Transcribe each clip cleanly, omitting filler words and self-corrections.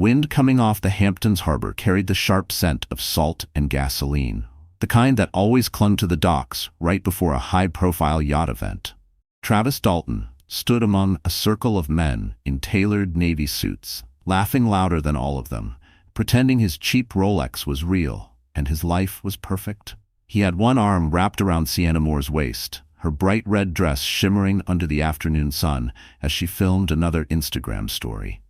wind coming off the Hamptons harbor carried the sharp scent of salt and gasoline, the kind that always clung to the docks right before a high-profile yacht event. Travis Dalton stood among a circle of men in tailored navy suits, laughing louder than all of them, pretending his cheap Rolex was real and his life was perfect. He had one arm wrapped around Sienna Moore's waist, her bright red dress shimmering under the afternoon sun as she filmed another Instagram story.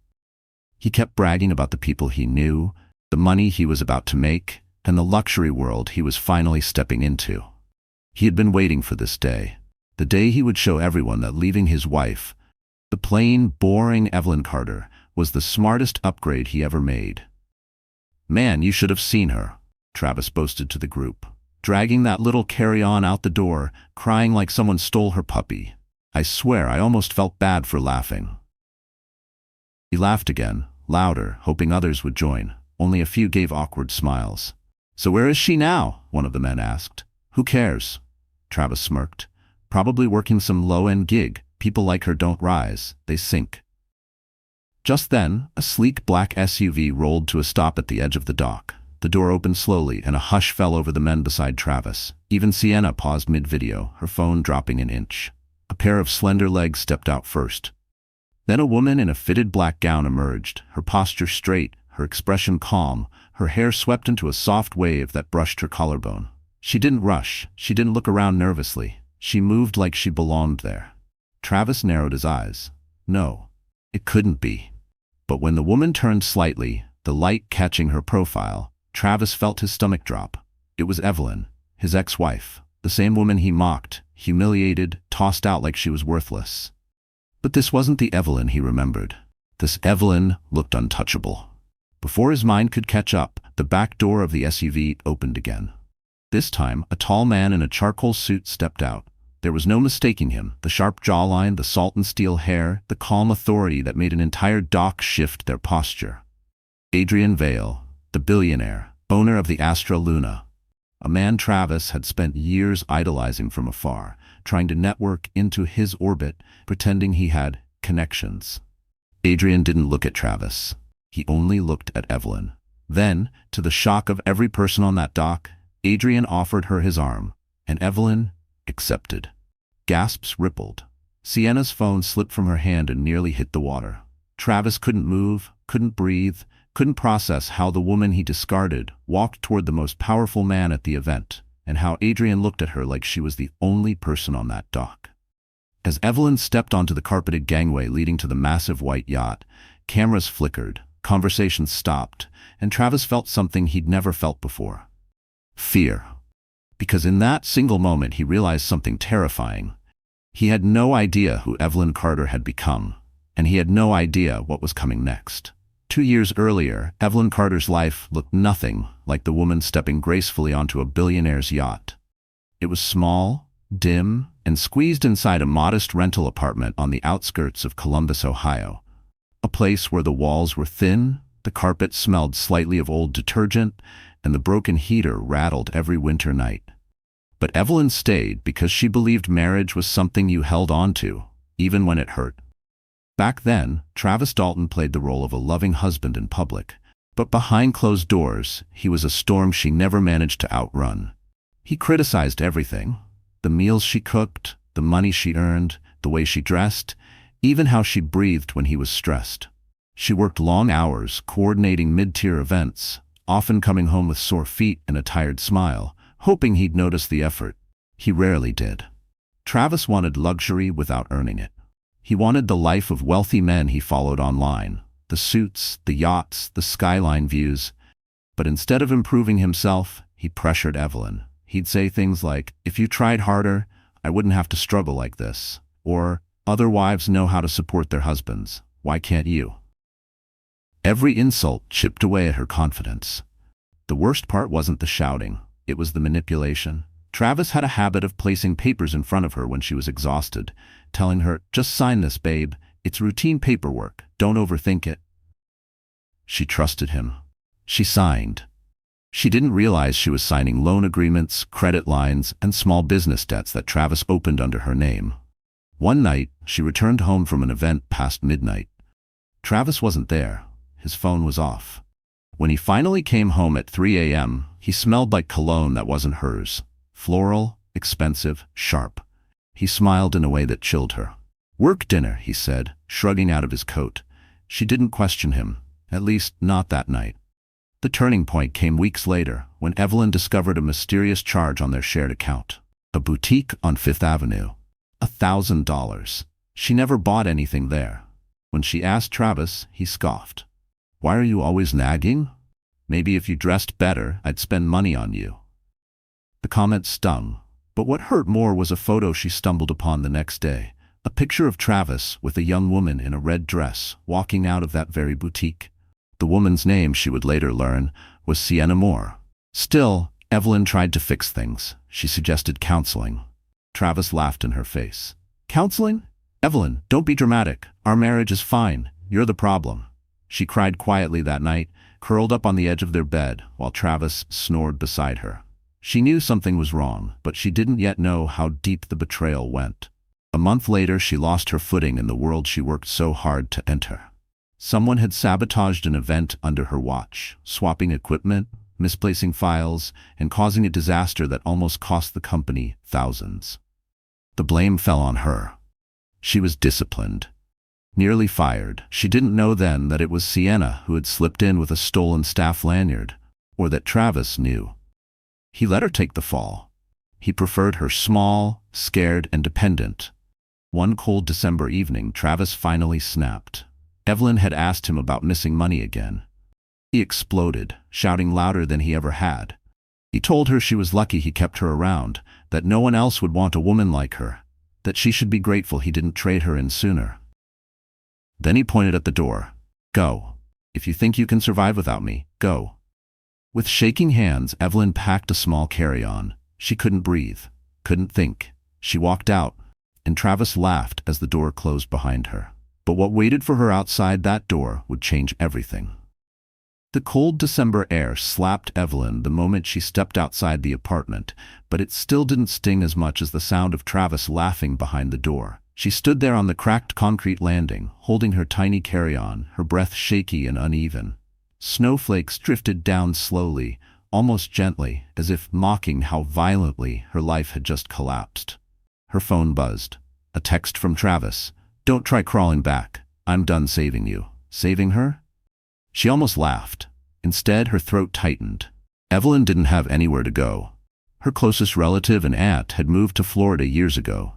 He kept bragging about the people he knew, the money he was about to make, and the luxury world he was finally stepping into. He had been waiting for this day, the day he would show everyone that leaving his wife, the plain, boring Evelyn Carter, was the smartest upgrade he ever made. "Man, you should have seen her," Travis boasted to the group, dragging that little carry-on out the door, crying like someone stole her puppy. I swear I almost felt bad for laughing. He laughed again, louder, hoping others would join. Only a few gave awkward smiles. "So where is she now?" one of the men asked. "Who cares?" Travis smirked. "Probably working some low-end gig. People like her don't rise, they sink." Just then, a sleek black SUV rolled to a stop at the edge of the dock. The door opened slowly, and a hush fell over the men beside Travis. Even Sienna paused mid-video, her phone dropping an inch. A pair of slender legs stepped out first. Then a woman in a fitted black gown emerged, her posture straight, her expression calm, her hair swept into a soft wave that brushed her collarbone. She didn't rush, she didn't look around nervously. She moved like she belonged there. Travis narrowed his eyes. No, it couldn't be. But when the woman turned slightly, the light catching her profile, Travis felt his stomach drop. It was Evelyn, his ex-wife, the same woman he mocked, humiliated, tossed out like she was worthless. But this wasn't the Evelyn he remembered. This Evelyn looked untouchable. Before his mind could catch up, the back door of the SUV opened again. This time, a tall man in a charcoal suit stepped out. There was no mistaking him, the sharp jawline, the salt and steel hair, the calm authority that made an entire dock shift their posture. Adrian Vale, the billionaire, owner of the Astra Luna. A man Travis had spent years idolizing from afar, trying to network into his orbit, pretending he had connections. Adrian didn't look at Travis. He only looked at Evelyn. Then, to the shock of every person on that dock, Adrian offered her his arm, and Evelyn accepted. Gasps rippled. Sienna's phone slipped from her hand and nearly hit the water. Travis couldn't move, couldn't breathe, couldn't process how the woman he discarded walked toward the most powerful man at the event, and how Adrian looked at her like she was the only person on that dock. As Evelyn stepped onto the carpeted gangway leading to the massive white yacht, cameras flickered, conversations stopped, and Travis felt something he'd never felt before. Fear. Because in that single moment he realized something terrifying. He had no idea who Evelyn Carter had become, and he had no idea what was coming next. 2 years earlier, Evelyn Carter's life looked nothing like the woman stepping gracefully onto a billionaire's yacht. It was small, dim, and squeezed inside a modest rental apartment on the outskirts of Columbus, Ohio. A place where the walls were thin, the carpet smelled slightly of old detergent, and the broken heater rattled every winter night. But Evelyn stayed because she believed marriage was something you held on to, even when it hurt. Back then, Travis Dalton played the role of a loving husband in public, but behind closed doors, he was a storm she never managed to outrun. He criticized everything: the meals she cooked, the money she earned, the way she dressed, even how she breathed when he was stressed. She worked long hours, coordinating mid-tier events, often coming home with sore feet and a tired smile, hoping he'd notice the effort. He rarely did. Travis wanted luxury without earning it. He wanted the life of wealthy men he followed online, the suits, the yachts, the skyline views. But instead of improving himself, he pressured Evelyn. He'd say things like, "If you tried harder, I wouldn't have to struggle like this," or, "Other wives know how to support their husbands. Why can't you?" Every insult chipped away at her confidence. The worst part wasn't the shouting. It was the manipulation. Travis had a habit of placing papers in front of her when she was exhausted, telling her, "Just sign this, babe. It's routine paperwork. Don't overthink it." She trusted him. She signed. She didn't realize she was signing loan agreements, credit lines, and small business debts that Travis opened under her name. One night, she returned home from an event past midnight. Travis wasn't there. his phone was off. When he finally came home at 3 a.m., he smelled like cologne that wasn't hers. Floral, expensive, sharp. He smiled in a way that chilled her. "Work dinner," he said, shrugging out of his coat. She didn't question him, at least not that night. The turning point came weeks later, when Evelyn discovered a mysterious charge on their shared account. A boutique on Fifth Avenue. $1,000. She never bought anything there. When she asked Travis, he scoffed. "Why are you always nagging? Maybe if you dressed better, I'd spend money on you." The comment stung, but what hurt more was a photo she stumbled upon the next day. A picture of Travis with a young woman in a red dress walking out of that very boutique. The woman's name, she would later learn, was Sienna Moore. Still, Evelyn tried to fix things. She suggested counseling. Travis laughed in her face. "Counseling? Evelyn, don't be dramatic. Our marriage is fine. You're the problem." She cried quietly that night, curled up on the edge of their bed, while Travis snored beside her. She knew something was wrong, but she didn't yet know how deep the betrayal went. A month later, she lost her footing in the world she worked so hard to enter. Someone had sabotaged an event under her watch, swapping equipment, misplacing files, and causing a disaster that almost cost the company thousands. The blame fell on her. She was disciplined. Nearly fired. She didn't know then that it was Sienna who had slipped in with a stolen staff lanyard, or that Travis knew. He let her take the fall. He preferred her small, scared, and dependent. One cold December evening, Travis finally snapped. Evelyn had asked him about missing money again. He exploded, shouting louder than he ever had. He told her she was lucky he kept her around, that no one else would want a woman like her, that she should be grateful he didn't trade her in sooner. Then he pointed at the door. "Go. If you think you can survive without me, go." With shaking hands, Evelyn packed a small carry-on. She couldn't breathe, couldn't think. She walked out, and Travis laughed as the door closed behind her. But what waited for her outside that door would change everything. The cold December air slapped Evelyn the moment she stepped outside the apartment, but it still didn't sting as much as the sound of Travis laughing behind the door. She stood there on the cracked concrete landing, holding her tiny carry-on, her breath shaky and uneven. Snowflakes drifted down slowly, almost gently, as if mocking how violently her life had just collapsed. Her phone buzzed. A text from Travis. "Don't try crawling back. I'm done saving you." Saving her? She almost laughed. Instead, her throat tightened. Evelyn didn't have anywhere to go. Her closest relative and aunt had moved to Florida years ago.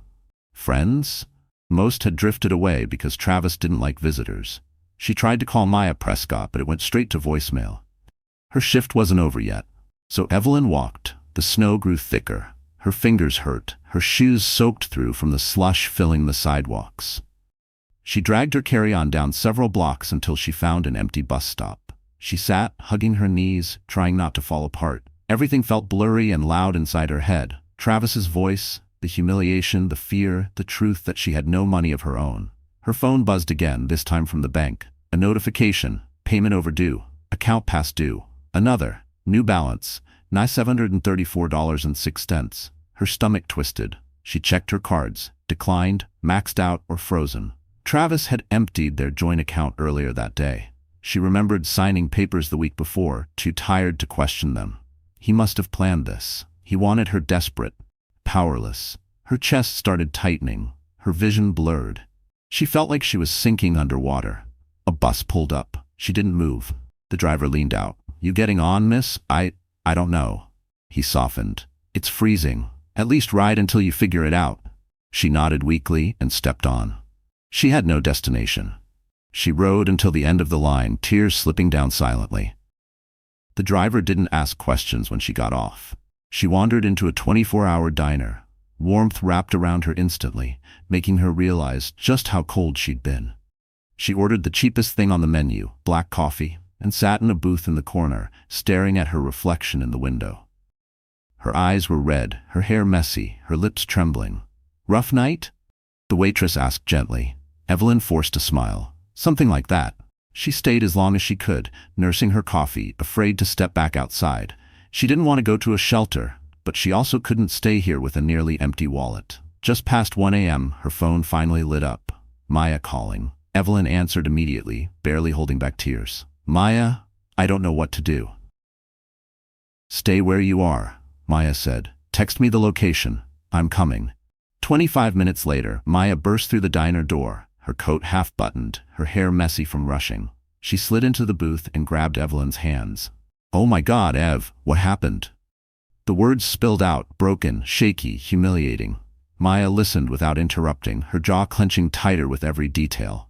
Friends? Most had drifted away because Travis didn't like visitors. She tried to call Maya Prescott, but it went straight to voicemail. Her shift wasn't over yet. So Evelyn walked. The snow grew thicker. Her fingers hurt, her shoes soaked through from the slush filling the sidewalks. She dragged her carry-on down several blocks until she found an empty bus stop. She sat, hugging her knees, trying not to fall apart. Everything felt blurry and loud inside her head. Travis's voice, the humiliation, the fear, the truth that she had no money of her own. Her phone buzzed again, this time from the bank. A notification. Payment overdue. Account past due. Another. New balance. $734.06. Her stomach twisted. She checked her cards. Declined, maxed out, or frozen. Travis had emptied their joint account earlier that day. She remembered signing papers the week before, too tired to question them. He must have planned this. He wanted her desperate, powerless. Her chest started tightening, her vision blurred. She felt like she was sinking underwater. A bus pulled up. She didn't move. The driver leaned out. "You getting on, miss? I don't know." He softened. "It's freezing. At least ride until you figure it out." She nodded weakly and stepped on. She had no destination. She rode until the end of the line, tears slipping down silently. The driver didn't ask questions when she got off. She wandered into a 24-hour diner. Warmth wrapped around her instantly, making her realize just how cold she'd been. She ordered the cheapest thing on the menu, black coffee, and sat in a booth in the corner, staring at her reflection in the window. Her eyes were red, her hair messy, her lips trembling. "Rough night?" the waitress asked gently. Evelyn forced a smile. Something like that. She stayed as long as she could, nursing her coffee, afraid to step back outside. She didn't want to go to a shelter, but she also couldn't stay here with a nearly empty wallet. Just past 1 a.m., her phone finally lit up. Maya calling. Evelyn answered immediately, barely holding back tears. Maya, I don't know what to do. Stay where you are, Maya said. Text me the location. I'm coming. 25 minutes later, Maya burst through the diner door, her coat half-buttoned, her hair messy from rushing. She slid into the booth and grabbed Evelyn's hands. Oh my God, Ev, what happened? The words spilled out, broken, shaky, humiliating. Maya listened without interrupting, her jaw clenching tighter with every detail.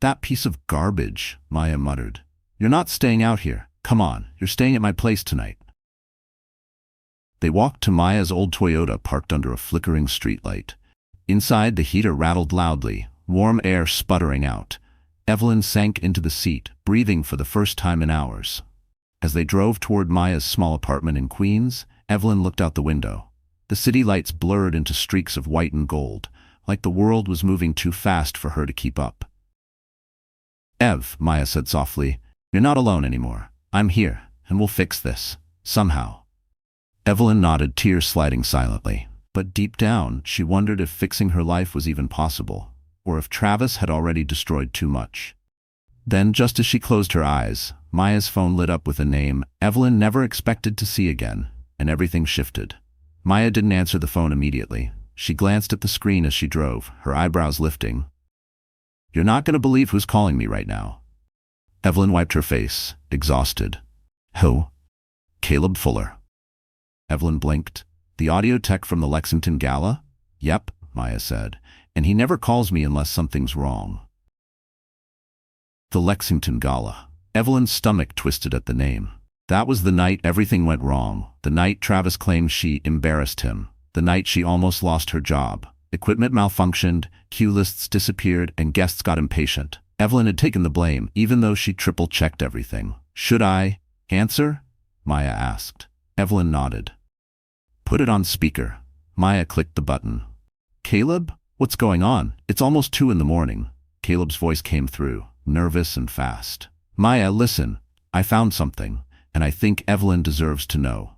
That piece of garbage, Maya muttered. You're not staying out here. Come on, you're staying at my place tonight. They walked to Maya's old Toyota parked under a flickering streetlight. Inside, the heater rattled loudly, warm air sputtering out. Evelyn sank into the seat, breathing for the first time in hours. As they drove toward Maya's small apartment in Queens, Evelyn looked out the window. The city lights blurred into streaks of white and gold, like the world was moving too fast for her to keep up. Ev, Maya said softly, you're not alone anymore. I'm here, and we'll fix this. Somehow. Evelyn nodded, tears sliding silently. But deep down, she wondered if fixing her life was even possible, or if Travis had already destroyed too much. Then, just as she closed her eyes, Maya's phone lit up with a name Evelyn never expected to see again, and everything shifted. Maya didn't answer the phone immediately. She glanced at the screen as she drove, her eyebrows lifting. You're not going to believe who's calling me right now. Evelyn wiped her face, exhausted. Who? Caleb Fuller. Evelyn blinked. The audio tech from the Lexington Gala? Yep, Maya said. And he never calls me unless something's wrong. The Lexington Gala. Evelyn's stomach twisted at the name. That was the night everything went wrong. The night Travis claimed she embarrassed him. The night she almost lost her job. Equipment malfunctioned, cue lists disappeared, and guests got impatient. Evelyn had taken the blame, even though she triple-checked everything. Should I answer? Maya asked. Evelyn nodded. Put it on speaker. Maya clicked the button. Caleb? What's going on? It's almost 2 a.m. Caleb's voice came through, nervous and fast. Maya, listen. I found something, and I think Evelyn deserves to know.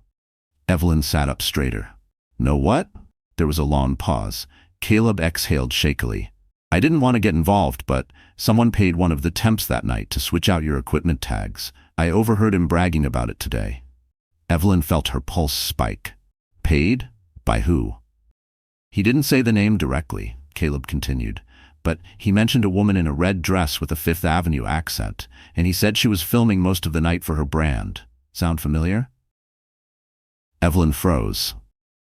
Evelyn sat up straighter. Know what? There was a long pause. Caleb exhaled shakily. I didn't want to get involved, but someone paid one of the temps that night to switch out your equipment tags. I overheard him bragging about it today. Evelyn felt her pulse spike. Paid? By who? He didn't say the name directly, Caleb continued, but he mentioned a woman in a red dress with a Fifth Avenue accent, and he said she was filming most of the night for her brand. Sound familiar? Evelyn froze.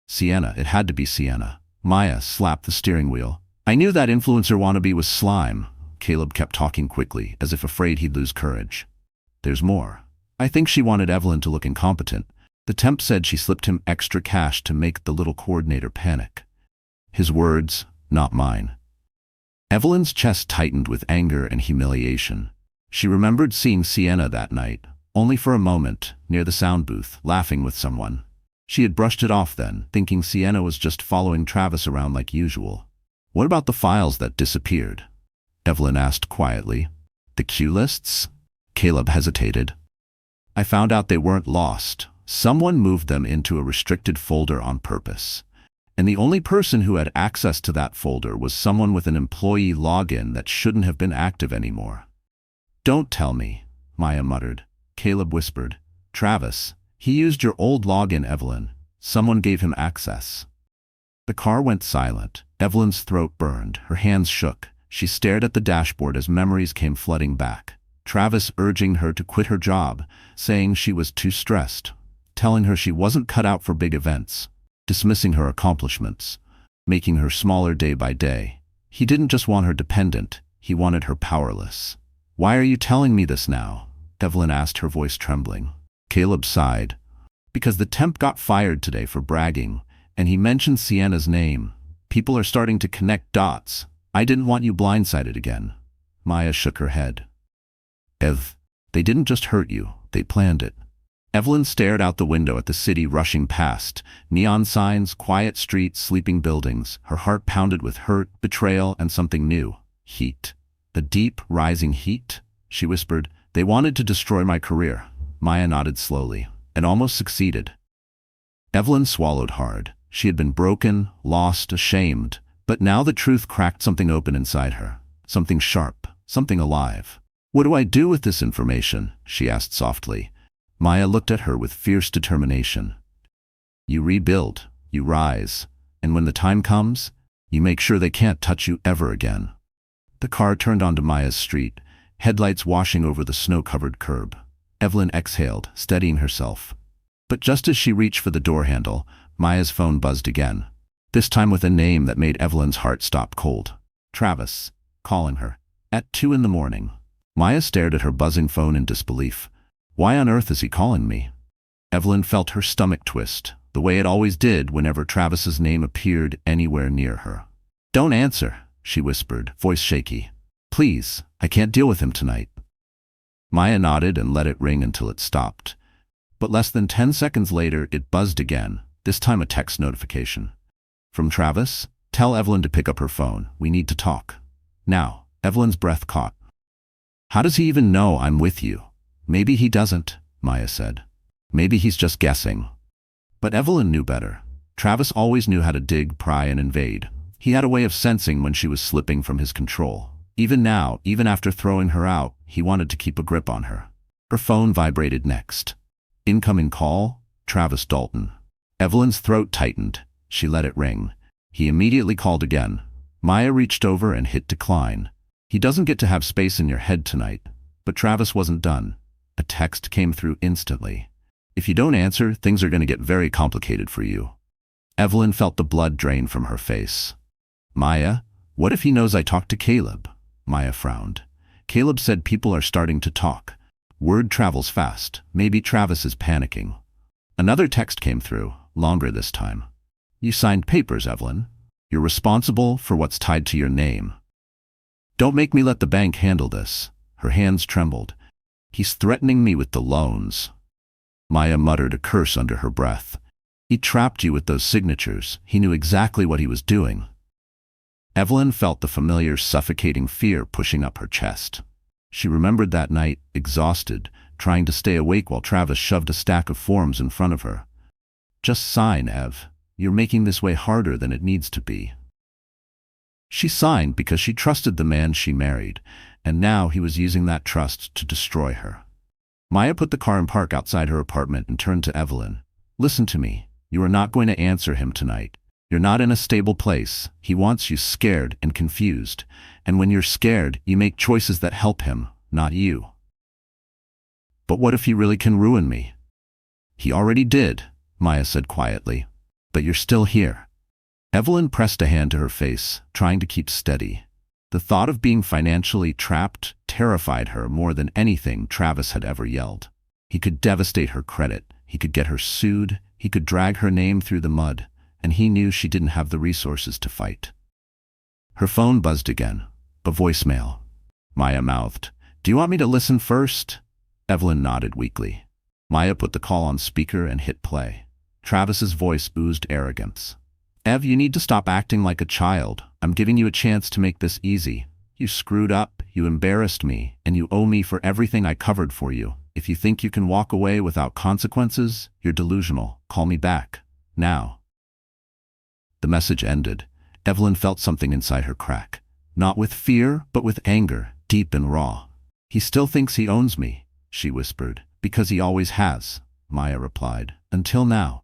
Sienna, it had to be Sienna. Maya slapped the steering wheel. I knew that influencer wannabe was slime. Caleb kept talking quickly, as if afraid he'd lose courage. There's more. I think she wanted Evelyn to look incompetent. The temp said she slipped him extra cash to make the little coordinator panic. His words, not mine. Evelyn's chest tightened with anger and humiliation. She remembered seeing Sienna that night, only for a moment, near the sound booth, laughing with someone. She had brushed it off then, thinking Sienna was just following Travis around like usual. What about the files that disappeared? Evelyn asked quietly. The cue lists? Caleb hesitated. I found out they weren't lost. Someone moved them into a restricted folder on purpose. And the only person who had access to that folder was someone with an employee login that shouldn't have been active anymore. Don't tell me, Maya muttered. Caleb whispered. Travis, he used your old login, Evelyn. Someone gave him access. The car went silent. Evelyn's throat burned. Her hands shook. She stared at the dashboard as memories came flooding back. Travis urging her to quit her job, saying she was too stressed, telling her she wasn't cut out for big events, dismissing her accomplishments, making her smaller day by day. He didn't just want her dependent, he wanted her powerless. Why are you telling me this now? Evelyn asked, her voice trembling. Caleb sighed. Because the temp got fired today for bragging, and he mentioned Sienna's name. People are starting to connect dots. I didn't want you blindsided again. Maya shook her head. Ev, they didn't just hurt you, they planned it. Evelyn stared out the window at the city rushing past. Neon signs, quiet streets, sleeping buildings. Her heart pounded with hurt, betrayal, and something new. Heat. The deep, rising heat? She whispered. They wanted to destroy my career. Maya nodded slowly, and almost succeeded. Evelyn swallowed hard. She had been broken, lost, ashamed, but now the truth cracked something open inside her. Something sharp, something alive. What do I do with this information? She asked softly. Maya looked at her with fierce determination. You rebuild, you rise, and when the time comes, you make sure they can't touch you ever again. The car turned onto Maya's street, headlights washing over the snow-covered curb. Evelyn exhaled, steadying herself. But just as she reached for the door handle, Maya's phone buzzed again, this time with a name that made Evelyn's heart stop cold. Travis, calling her. At 2 in the morning. Maya stared at her buzzing phone in disbelief. Why on earth is he calling me? Evelyn felt her stomach twist, the way it always did whenever Travis's name appeared anywhere near her. Don't answer, she whispered, voice shaky. Please, I can't deal with him tonight. Maya nodded and let it ring until it stopped. But less than 10 seconds later, it buzzed again, this time a text notification. From Travis, tell Evelyn to pick up her phone. We need to talk. Now, Evelyn's breath caught. How does he even know I'm with you? Maybe he doesn't, Maya said. Maybe he's just guessing. But Evelyn knew better. Travis always knew how to dig, pry, and invade. He had a way of sensing when she was slipping from his control. Even now, even after throwing her out, he wanted to keep a grip on her. Her phone vibrated next. Incoming call, Travis Dalton. Evelyn's throat tightened. She let it ring. He immediately called again. Maya reached over and hit decline. He doesn't get to have space in your head tonight. But Travis wasn't done. A text came through instantly. If you don't answer, things are going to get very complicated for you. Evelyn felt the blood drain from her face. Maya, what if he knows I talked to Caleb? Maya frowned. Caleb said people are starting to talk. Word travels fast. Maybe Travis is panicking. Another text came through, longer this time. You signed papers, Evelyn. You're responsible for what's tied to your name. Don't make me let the bank handle this. Her hands trembled. He's threatening me with the loans. Maya muttered a curse under her breath. He trapped you with those signatures. He knew exactly what he was doing. Evelyn felt the familiar suffocating fear pushing up her chest. She remembered that night, exhausted, trying to stay awake while Travis shoved a stack of forms in front of her. Just sign, Ev. You're making this way harder than it needs to be. She signed because she trusted the man she married, and now he was using that trust to destroy her. Maya put the car in park outside her apartment and turned to Evelyn. Listen to me. You are not going to answer him tonight. You're not in a stable place. He wants you scared and confused. And when you're scared, you make choices that help him, not you. But what if he really can ruin me? He already did, Maya said quietly. But you're still here. Evelyn pressed a hand to her face, trying to keep steady. The thought of being financially trapped terrified her more than anything Travis had ever yelled. He could devastate her credit. He could get her sued. He could drag her name through the mud. And he knew she didn't have the resources to fight. Her phone buzzed again. A voicemail. Maya mouthed, Do you want me to listen first? Evelyn nodded weakly. Maya put the call on speaker and hit play. Travis's voice oozed arrogance. Ev, you need to stop acting like a child. I'm giving you a chance to make this easy. You screwed up, you embarrassed me, and you owe me for everything I covered for you. If you think you can walk away without consequences, you're delusional. Call me back. Now. The message ended. Evelyn felt something inside her crack. Not with fear, but with anger, deep and raw. He still thinks he owns me, she whispered. Because he always has, Maya replied. Until now.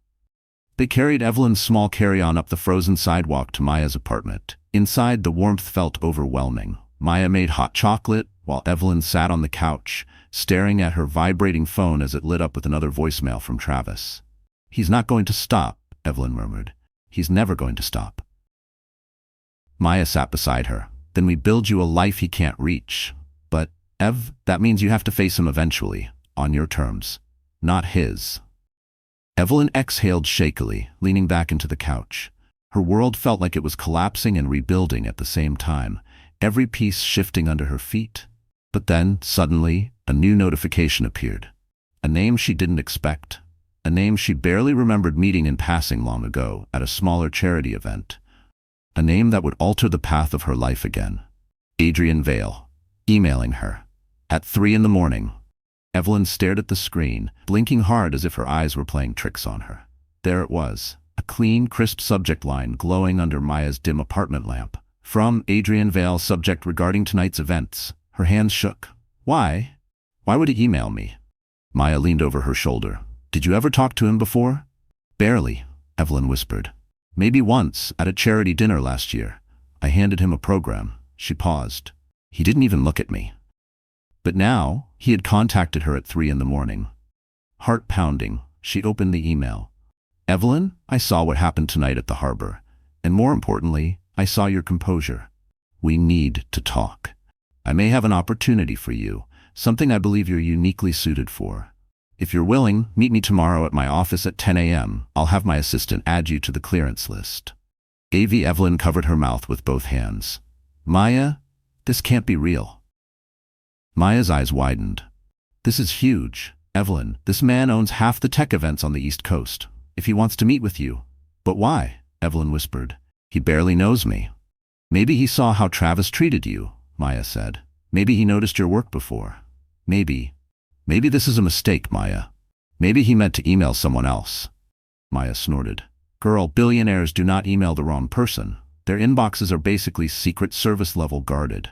They carried Evelyn's small carry-on up the frozen sidewalk to Maya's apartment. Inside, the warmth felt overwhelming. Maya made hot chocolate, while Evelyn sat on the couch, staring at her vibrating phone as it lit up with another voicemail from Travis. He's not going to stop, Evelyn murmured. He's never going to stop. Maya sat beside her. Then we build you a life he can't reach. But, Ev, that means you have to face him eventually, on your terms, not his. Evelyn exhaled shakily, leaning back into the couch. Her world felt like it was collapsing and rebuilding at the same time, every piece shifting under her feet. But then, suddenly, a new notification appeared. A name she didn't expect. A name she barely remembered meeting in passing long ago at a smaller charity event. A name that would alter the path of her life again. Adrian Vale. Emailing her. At 3 in the morning. Evelyn stared at the screen, blinking hard as if her eyes were playing tricks on her. There it was, a clean, crisp subject line glowing under Maya's dim apartment lamp. From Adrian Vale, subject regarding tonight's events. Her hands shook. Why? Why would he email me? Maya leaned over her shoulder. Did you ever talk to him before? Barely, Evelyn whispered. Maybe once, at a charity dinner last year. I handed him a program. She paused. He didn't even look at me. But now, he had contacted her at 3 a.m. Heart pounding, she opened the email. Evelyn, I saw what happened tonight at the harbor. And more importantly, I saw your composure. We need to talk. I may have an opportunity for you, something I believe you're uniquely suited for. If you're willing, meet me tomorrow at my office at 10 a.m. I'll have my assistant add you to the clearance list. Evelyn covered her mouth with both hands. Maya, this can't be real. Maya's eyes widened. This is huge. Evelyn, this man owns half the tech events on the East Coast. If he wants to meet with you. But why? Evelyn whispered. He barely knows me. Maybe he saw how Travis treated you, Maya said. Maybe he noticed your work before. Maybe this is a mistake, Maya. Maybe he meant to email someone else. Maya snorted. Girl, billionaires do not email the wrong person. Their inboxes are basically Secret Service level guarded.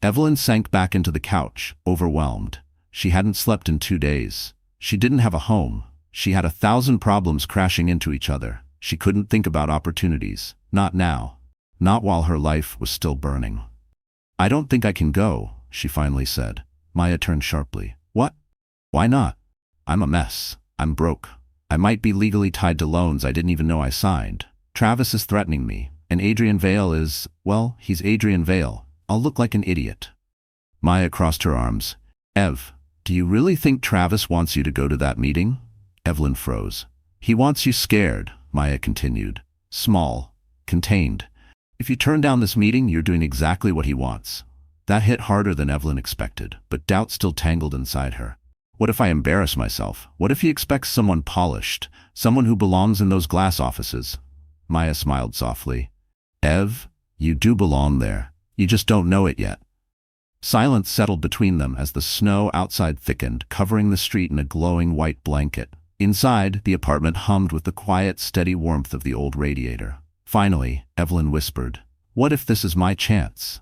Evelyn sank back into the couch, overwhelmed. She hadn't slept in 2 days. She didn't have a home. She had 1,000 problems crashing into each other. She couldn't think about opportunities. Not now. Not while her life was still burning. I don't think I can go, she finally said. Maya turned sharply. What? Why not? I'm a mess. I'm broke. I might be legally tied to loans I didn't even know I signed. Travis is threatening me, and Adrian Vale is, well, he's Adrian Vale. I'll look like an idiot. Maya crossed her arms. Ev, do you really think Travis wants you to go to that meeting? Evelyn froze. He wants you scared, Maya continued. Small. Contained. If you turn down this meeting, you're doing exactly what he wants. That hit harder than Evelyn expected, but doubt still tangled inside her. What if I embarrass myself? What if he expects someone polished, someone who belongs in those glass offices? Maya smiled softly. Ev, you do belong there. You just don't know it yet. Silence settled between them as the snow outside thickened, covering the street in a glowing white blanket. Inside, the apartment hummed with the quiet, steady warmth of the old radiator. Finally, Evelyn whispered, What if this is my chance?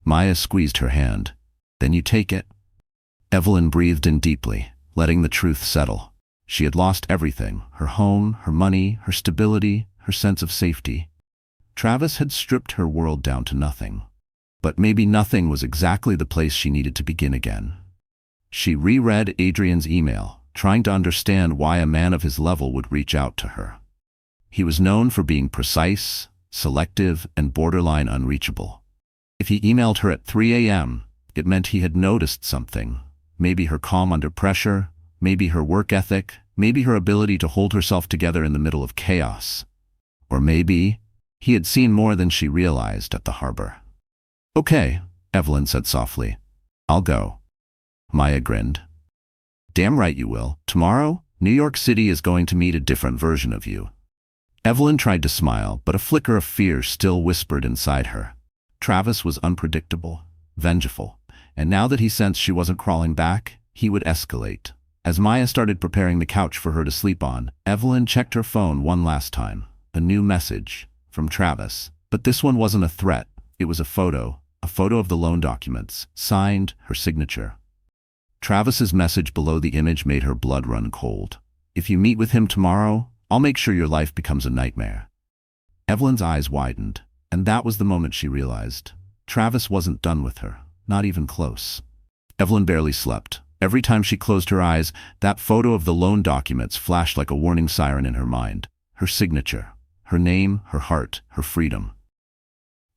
Maya squeezed her hand. Then you take it. Evelyn breathed in deeply, letting the truth settle. She had lost everything, her home, her money, her stability, her sense of safety. Travis had stripped her world down to nothing. But maybe nothing was exactly the place she needed to begin again. She reread Adrian's email, trying to understand why a man of his level would reach out to her. He was known for being precise, selective, and borderline unreachable. If he emailed her at 3 a.m., it meant he had noticed something. Maybe her calm under pressure, maybe her work ethic, maybe her ability to hold herself together in the middle of chaos. Or maybe he had seen more than she realized at the harbor. Okay, Evelyn said softly. I'll go. Maya grinned. Damn right you will. Tomorrow, New York City is going to meet a different version of you. Evelyn tried to smile, but a flicker of fear still whispered inside her. Travis was unpredictable, vengeful, and now that he sensed she wasn't crawling back, he would escalate. As Maya started preparing the couch for her to sleep on, Evelyn checked her phone one last time. A new message from Travis. But this one wasn't a threat. It was a photo of the loan documents, signed, her signature. Travis's message below the image made her blood run cold. If you meet with him tomorrow, I'll make sure your life becomes a nightmare. Evelyn's eyes widened, and that was the moment she realized. Travis wasn't done with her, not even close. Evelyn barely slept. Every time she closed her eyes, that photo of the loan documents flashed like a warning siren in her mind. Her signature, her name, her heart, her freedom.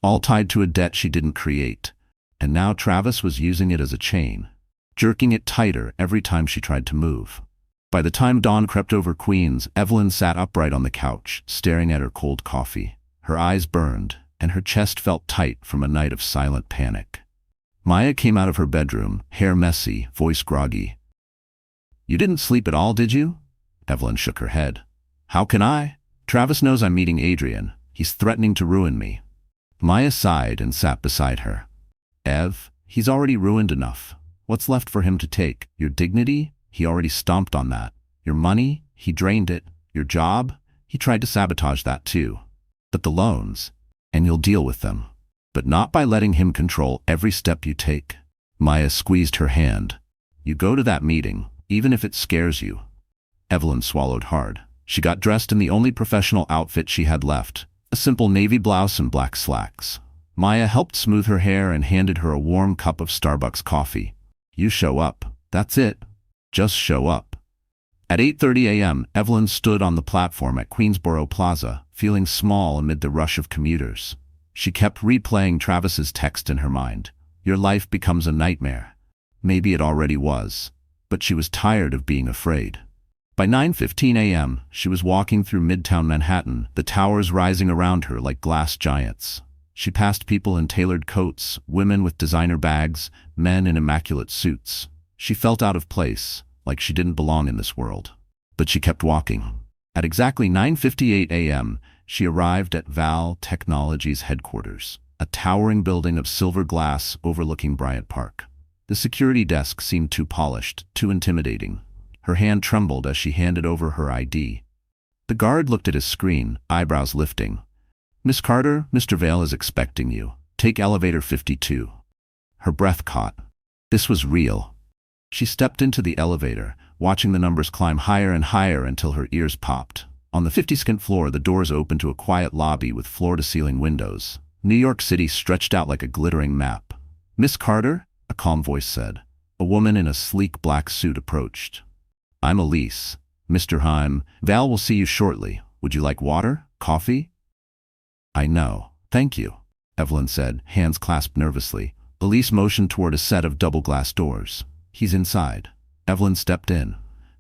All tied to a debt she didn't create. And now Travis was using it as a chain, jerking it tighter every time she tried to move. By the time dawn crept over Queens, Evelyn sat upright on the couch, staring at her cold coffee. Her eyes burned, and her chest felt tight from a night of silent panic. Maya came out of her bedroom, hair messy, voice groggy. You didn't sleep at all, did you? Evelyn shook her head. How can I? Travis knows I'm meeting Adrian. He's threatening to ruin me. Maya sighed and sat beside her. Ev, he's already ruined enough. What's left for him to take? Your dignity? He already stomped on that. Your money? He drained it. Your job? He tried to sabotage that too. But the loans? And you'll deal with them. But not by letting him control every step you take. Maya squeezed her hand. You go to that meeting, even if it scares you. Evelyn swallowed hard. She got dressed in the only professional outfit she had left, a simple navy blouse and black slacks. Maya helped smooth her hair and handed her a warm cup of Starbucks coffee. You show up. That's it. Just show up. At 8:30 a.m., Evelyn stood on the platform at Queensboro Plaza, feeling small amid the rush of commuters. She kept replaying Travis's text in her mind. Your life becomes a nightmare. Maybe it already was, but she was tired of being afraid. By 9:15 a.m., she was walking through Midtown Manhattan, the towers rising around her like glass giants. She passed people in tailored coats, women with designer bags, men in immaculate suits. She felt out of place, like she didn't belong in this world. But she kept walking. At exactly 9:58 a.m., she arrived at Val Technologies headquarters, a towering building of silver glass overlooking Bryant Park. The security desk seemed too polished, too intimidating. Her hand trembled as she handed over her ID. The guard looked at his screen, eyebrows lifting. Miss Carter, Mr. Vale is expecting you. Take elevator 52. Her breath caught. This was real. She stepped into the elevator, watching the numbers climb higher and higher until her ears popped. On the 52nd floor, the doors opened to a quiet lobby with floor-to-ceiling windows. New York City stretched out like a glittering map. Miss Carter? A calm voice said. A woman in a sleek black suit approached. I'm Elise. Mr. Heim, Val will see you shortly. Would you like water? Coffee? I know. Thank you, Evelyn said, hands clasped nervously. Elise motioned toward a set of double-glass doors. He's inside. Evelyn stepped in.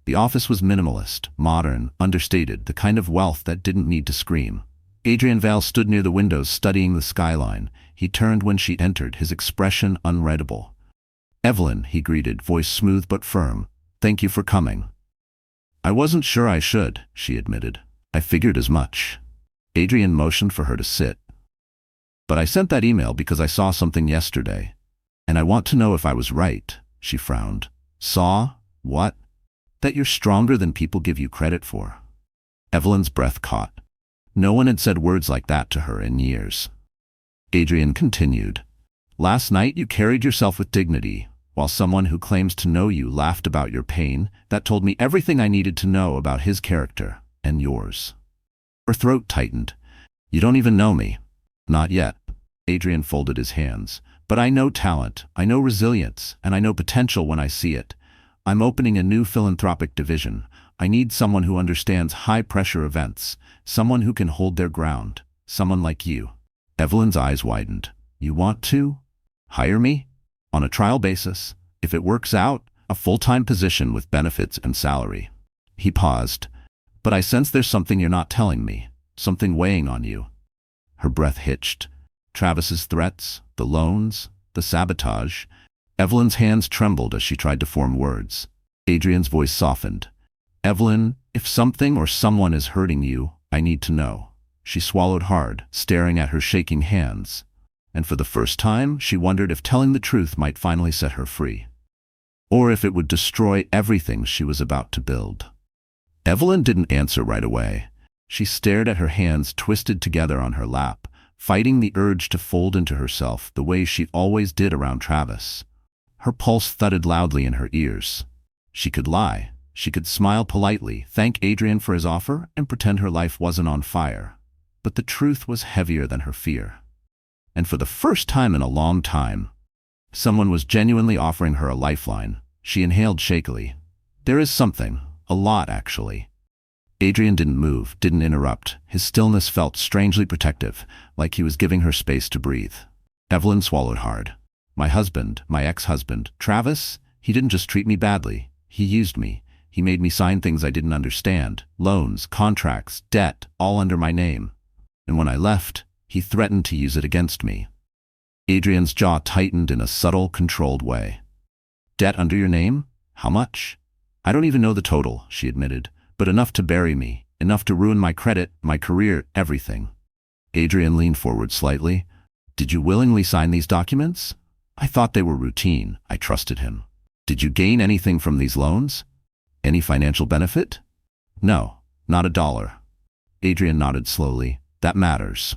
The office was minimalist, modern, understated, the kind of wealth that didn't need to scream. Adrian Vale stood near the windows studying the skyline. He turned when she entered, his expression unreadable. Evelyn, he greeted, voice smooth but firm. Thank you for coming. I wasn't sure I should, she admitted. I figured as much. Adrian motioned for her to sit. But I sent that email because I saw something yesterday. And I want to know if I was right, she frowned. Saw? What? That you're stronger than people give you credit for. Evelyn's breath caught. No one had said words like that to her in years. Adrian continued. Last night you carried yourself with dignity, while someone who claims to know you laughed about your pain. That told me everything I needed to know about his character, and yours. Her throat tightened. You don't even know me. Not yet. Adrian folded his hands. But I know talent, I know resilience, and I know potential when I see it. I'm opening a new philanthropic division. I need someone who understands high-pressure events, someone who can hold their ground, someone like you. Evelyn's eyes widened. You want to? Hire me? On a trial basis. If it works out, a full-time position with benefits and salary. He paused. But I sense there's something you're not telling me, something weighing on you. Her breath hitched. Travis's threats, the loans, the sabotage. Evelyn's hands trembled as she tried to form words. Adrian's voice softened. Evelyn, if something or someone is hurting you, I need to know. She swallowed hard, staring at her shaking hands. And for the first time, she wondered if telling the truth might finally set her free. Or if it would destroy everything she was about to build. Evelyn didn't answer right away. She stared at her hands twisted together on her lap, fighting the urge to fold into herself the way she always did around Travis. Her pulse thudded loudly in her ears. She could lie. She could smile politely, thank Adrian for his offer, and pretend her life wasn't on fire. But the truth was heavier than her fear. And for the first time in a long time, someone was genuinely offering her a lifeline. She inhaled shakily. There is something, a lot actually. Adrian didn't move, didn't interrupt. His stillness felt strangely protective, like he was giving her space to breathe. Evelyn swallowed hard. My husband, my ex-husband, Travis, he didn't just treat me badly. He used me. He made me sign things I didn't understand. Loans, contracts, debt, all under my name. And when I left, he threatened to use it against me. Adrian's jaw tightened in a subtle, controlled way. Debt under your name? How much? I don't even know the total, she admitted, but enough to bury me, enough to ruin my credit, my career, everything. Adrian leaned forward slightly. Did you willingly sign these documents? I thought they were routine. I trusted him. Did you gain anything from these loans? Any financial benefit? No, not a dollar. Adrian nodded slowly. That matters.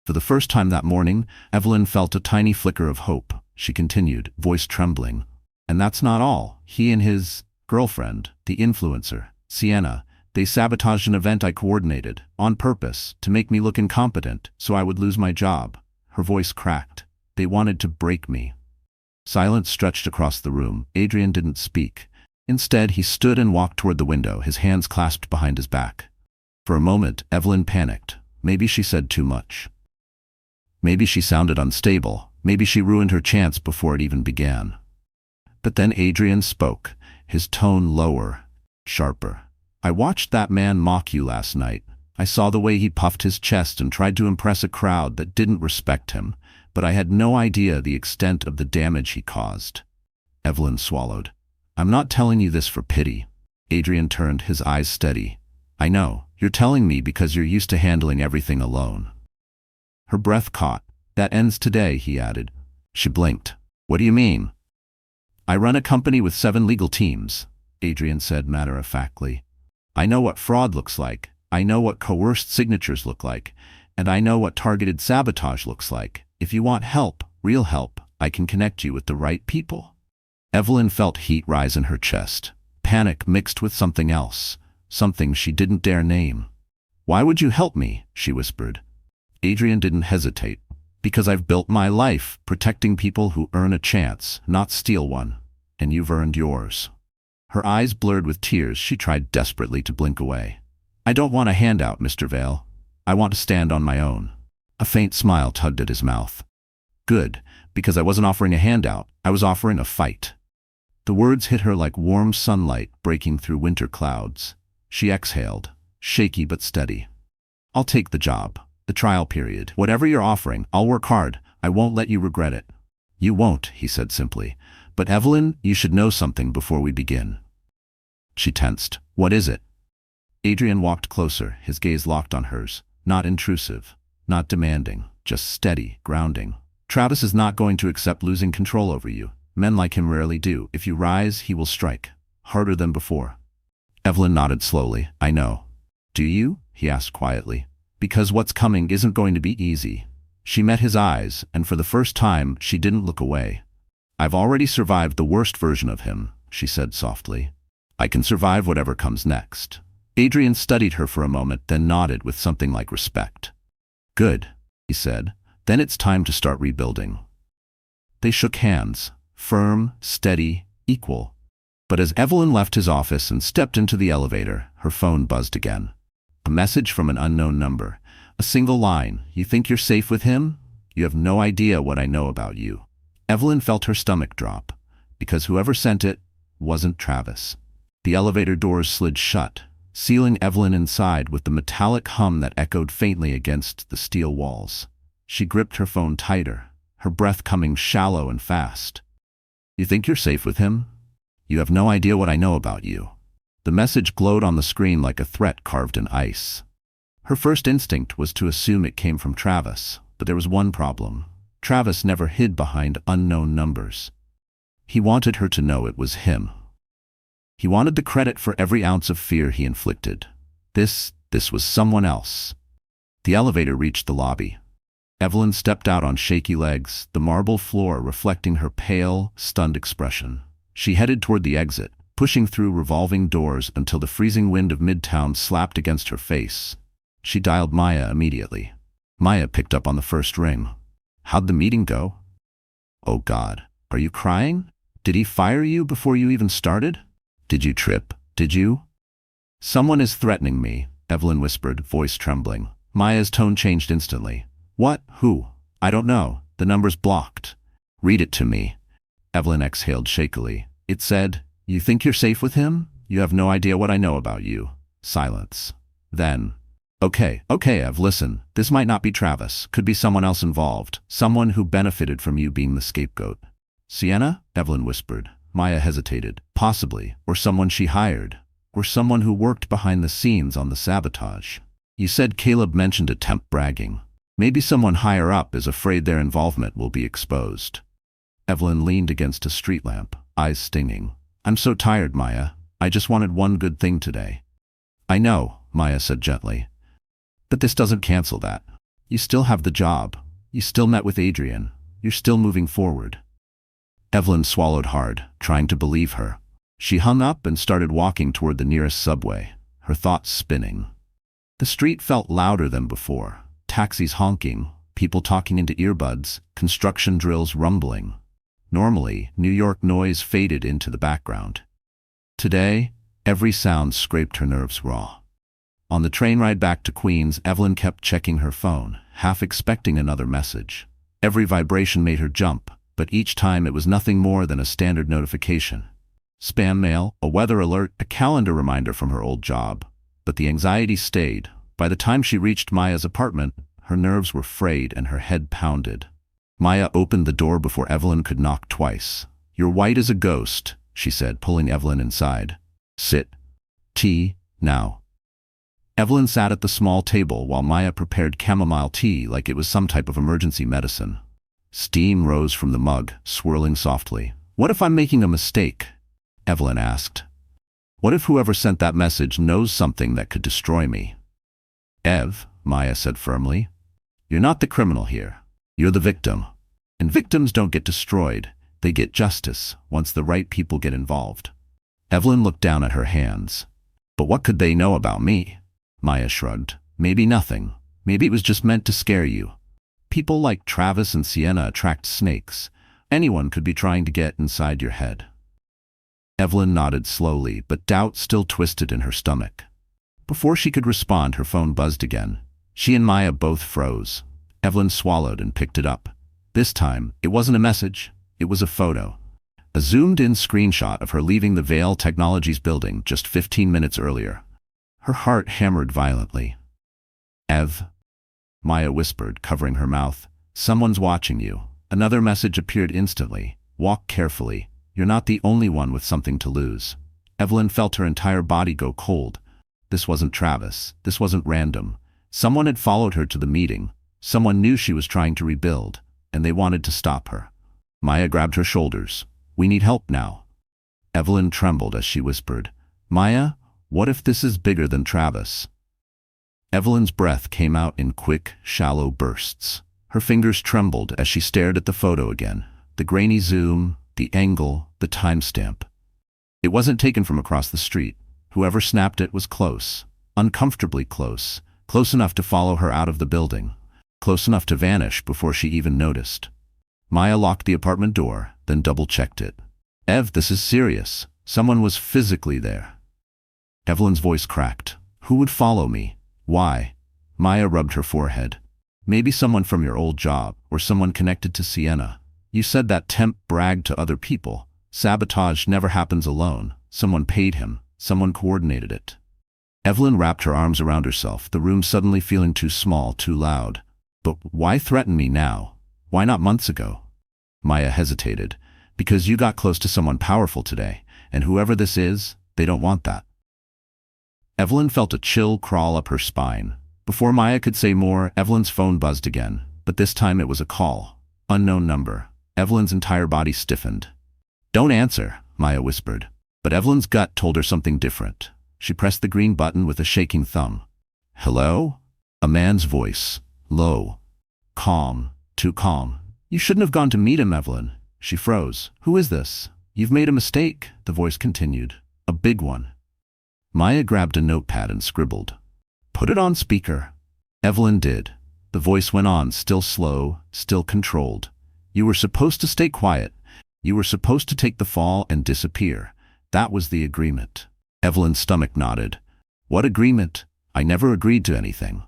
For the first time that morning, Evelyn felt a tiny flicker of hope. she continued, voice trembling. And that's not all. He and his girlfriend, the influencer, Sienna, they sabotaged an event I coordinated, on purpose, to make me look incompetent, so I would lose my job. Her voice cracked. They wanted to break me. Silence stretched across the room. Adrian didn't speak. Instead, he stood and walked toward the window, his hands clasped behind his back. For a moment, Evelyn panicked. Maybe she said too much. Maybe she sounded unstable. Maybe she ruined her chance before it even began. But then Adrian spoke, his tone lower, sharper. I watched that man mock you last night. I saw the way he puffed his chest and tried to impress a crowd that didn't respect him, but I had no idea the extent of the damage he caused. Evelyn swallowed. I'm not telling you this for pity. Adrian turned, his eyes steady. I know, you're telling me because you're used to handling everything alone. Her breath caught. That ends today, he added. She blinked. What do you mean? I run a company with 7 legal teams, Adrian said matter-of-factly. I know what fraud looks like. I know what coerced signatures look like. And I know what targeted sabotage looks like. If you want help, real help, I can connect you with the right people. Evelyn felt heat rise in her chest. Panic mixed with something else. Something she didn't dare name. Why would you help me? She whispered. Adrian didn't hesitate. Because I've built my life protecting people who earn a chance, not steal one. And you've earned yours. Her eyes blurred with tears. She tried desperately to blink away. I don't want a handout, Mr. Vale. I want to stand on my own. A faint smile tugged at his mouth. Good, because I wasn't offering a handout. I was offering a fight. The words hit her like warm sunlight breaking through winter clouds. She exhaled, shaky but steady. I'll take the job. The trial period. Whatever you're offering, I'll work hard. I won't let you regret it. You won't, he said simply. But Evelyn, you should know something before we begin. She tensed. What is it? Adrian walked closer, his gaze locked on hers. Not intrusive, not demanding, just steady, grounding. Travis is not going to accept losing control over you. Men like him rarely do. If you rise, he will strike. Harder than before. Evelyn nodded slowly. I know. Do you? He asked quietly. Because what's coming isn't going to be easy. She met his eyes, and for the first time, she didn't look away. I've already survived the worst version of him, she said softly. I can survive whatever comes next. Adrian studied her for a moment, then nodded with something like respect. Good, he said. Then it's time to start rebuilding. They shook hands, firm, steady, equal. But as Evelyn left his office and stepped into the elevator, her phone buzzed again. A message from an unknown number. A single line. You think you're safe with him? You have no idea what I know about you. Evelyn felt her stomach drop, because whoever sent it wasn't Travis. The elevator doors slid shut, sealing Evelyn inside with the metallic hum that echoed faintly against the steel walls. She gripped her phone tighter, her breath coming shallow and fast. You think you're safe with him? You have no idea what I know about you. The message glowed on the screen like a threat carved in ice. Her first instinct was to assume it came from Travis, but there was one problem. Travis never hid behind unknown numbers. He wanted her to know it was him. He wanted the credit for every ounce of fear he inflicted. This was someone else. The elevator reached the lobby. Evelyn stepped out on shaky legs, the marble floor reflecting her pale, stunned expression. She headed toward the exit, pushing through revolving doors until the freezing wind of Midtown slapped against her face. She dialed Maya immediately. Maya picked up on the first ring. How'd the meeting go? Oh God, are you crying? Did he fire you before you even started? Did you trip? Did you? Someone is threatening me, Evelyn whispered, voice trembling. Maya's tone changed instantly. What? Who? I don't know. The number's blocked. Read it to me. Evelyn exhaled shakily. It said, You think you're safe with him? You have no idea what I know about you. Silence. Then, Okay, Ev, listen. This might not be Travis. Could be someone else involved. Someone who benefited from you being the scapegoat. Sienna? Evelyn whispered. Maya hesitated. Possibly. Or someone she hired. Or someone who worked behind the scenes on the sabotage. You said Caleb mentioned attempt bragging. Maybe someone higher up is afraid their involvement will be exposed. Evelyn leaned against a street lamp, eyes stinging. I'm so tired, Maya. I just wanted one good thing today. I know, Maya said gently. But this doesn't cancel that. You still have the job. You still met with Adrian. You're still moving forward. Evelyn swallowed hard, trying to believe her. She hung up and started walking toward the nearest subway, her thoughts spinning. The street felt louder than before. Taxis honking, people talking into earbuds, construction drills rumbling. Normally, New York noise faded into the background. Today, every sound scraped her nerves raw. On the train ride back to Queens, Evelyn kept checking her phone, half expecting another message. Every vibration made her jump, but each time it was nothing more than a standard notification. Spam mail, a weather alert, a calendar reminder from her old job. But the anxiety stayed. By the time she reached Maya's apartment, her nerves were frayed and her head pounded. Maya opened the door before Evelyn could knock twice. "You're white as a ghost," she said, pulling Evelyn inside. "Sit. Tea, now." Evelyn sat at the small table while Maya prepared chamomile tea like it was some type of emergency medicine. Steam rose from the mug, swirling softly. "What if I'm making a mistake?" Evelyn asked. "What if whoever sent that message knows something that could destroy me?" "Ev," Maya said firmly, "you're not the criminal here. You're the victim. And victims don't get destroyed. They get justice once the right people get involved." Evelyn looked down at her hands. "But what could they know about me?" Maya shrugged. "Maybe nothing. Maybe it was just meant to scare you. People like Travis and Sienna attract snakes. Anyone could be trying to get inside your head." Evelyn nodded slowly, but doubt still twisted in her stomach. Before she could respond, her phone buzzed again. She and Maya both froze. Evelyn swallowed and picked it up. This time, it wasn't a message. It was a photo. A zoomed-in screenshot of her leaving the Vail Technologies building just 15 minutes earlier. Her heart hammered violently. "Ev," Maya whispered, covering her mouth. "Someone's watching you." Another message appeared instantly. "Walk carefully. You're not the only one with something to lose." Evelyn felt her entire body go cold. This wasn't Travis. This wasn't random. Someone had followed her to the meeting. Someone knew she was trying to rebuild, and they wanted to stop her. Maya grabbed her shoulders. "We need help now." Evelyn trembled as she whispered, "Maya, what if this is bigger than Travis?" Evelyn's breath came out in quick, shallow bursts. Her fingers trembled as she stared at the photo again. The grainy zoom, the angle, the timestamp. It wasn't taken from across the street. Whoever snapped it was close, uncomfortably close, close enough to follow her out of the building, close enough to vanish before she even noticed. Maya locked the apartment door, then double-checked it. "Ev, this is serious. Someone was physically there." Evelyn's voice cracked. "Who would follow me? Why?" Maya rubbed her forehead. "Maybe someone from your old job, or someone connected to Sienna. You said that temp bragged to other people. Sabotage never happens alone. Someone paid him. Someone coordinated it." Evelyn wrapped her arms around herself, the room suddenly feeling too small, too loud. "But why threaten me now? Why not months ago?" Maya hesitated. "Because you got close to someone powerful today, and whoever this is, they don't want that." Evelyn felt a chill crawl up her spine. Before Maya could say more, Evelyn's phone buzzed again, but this time it was a call. Unknown number. Evelyn's entire body stiffened. "Don't answer," Maya whispered. But Evelyn's gut told her something different. She pressed the green button with a shaking thumb. "Hello?" A man's voice. Low. Calm. Too calm. "You shouldn't have gone to meet him, Evelyn." She froze. "Who is this?" "You've made a mistake," the voice continued. "A big one." Maya grabbed a notepad and scribbled. "Put it on speaker." Evelyn did. The voice went on, still slow, still controlled. "You were supposed to stay quiet. You were supposed to take the fall and disappear. That was the agreement." Evelyn's stomach nodded. "What agreement? I never agreed to anything."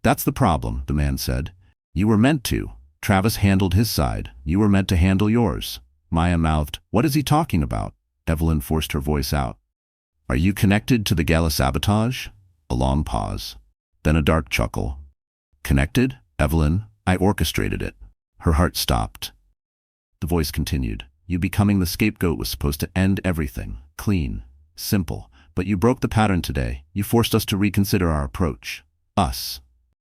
"That's the problem," the man said. "You were meant to. Travis handled his side. You were meant to handle yours." Maya mouthed, "What is he talking about?" Evelyn forced her voice out. "Are you connected to the gala sabotage?" A long pause. Then a dark chuckle. "Connected? Evelyn, I orchestrated it." Her heart stopped. The voice continued. "You becoming the scapegoat was supposed to end everything. Clean. Simple. But you broke the pattern today. You forced us to reconsider our approach. Us.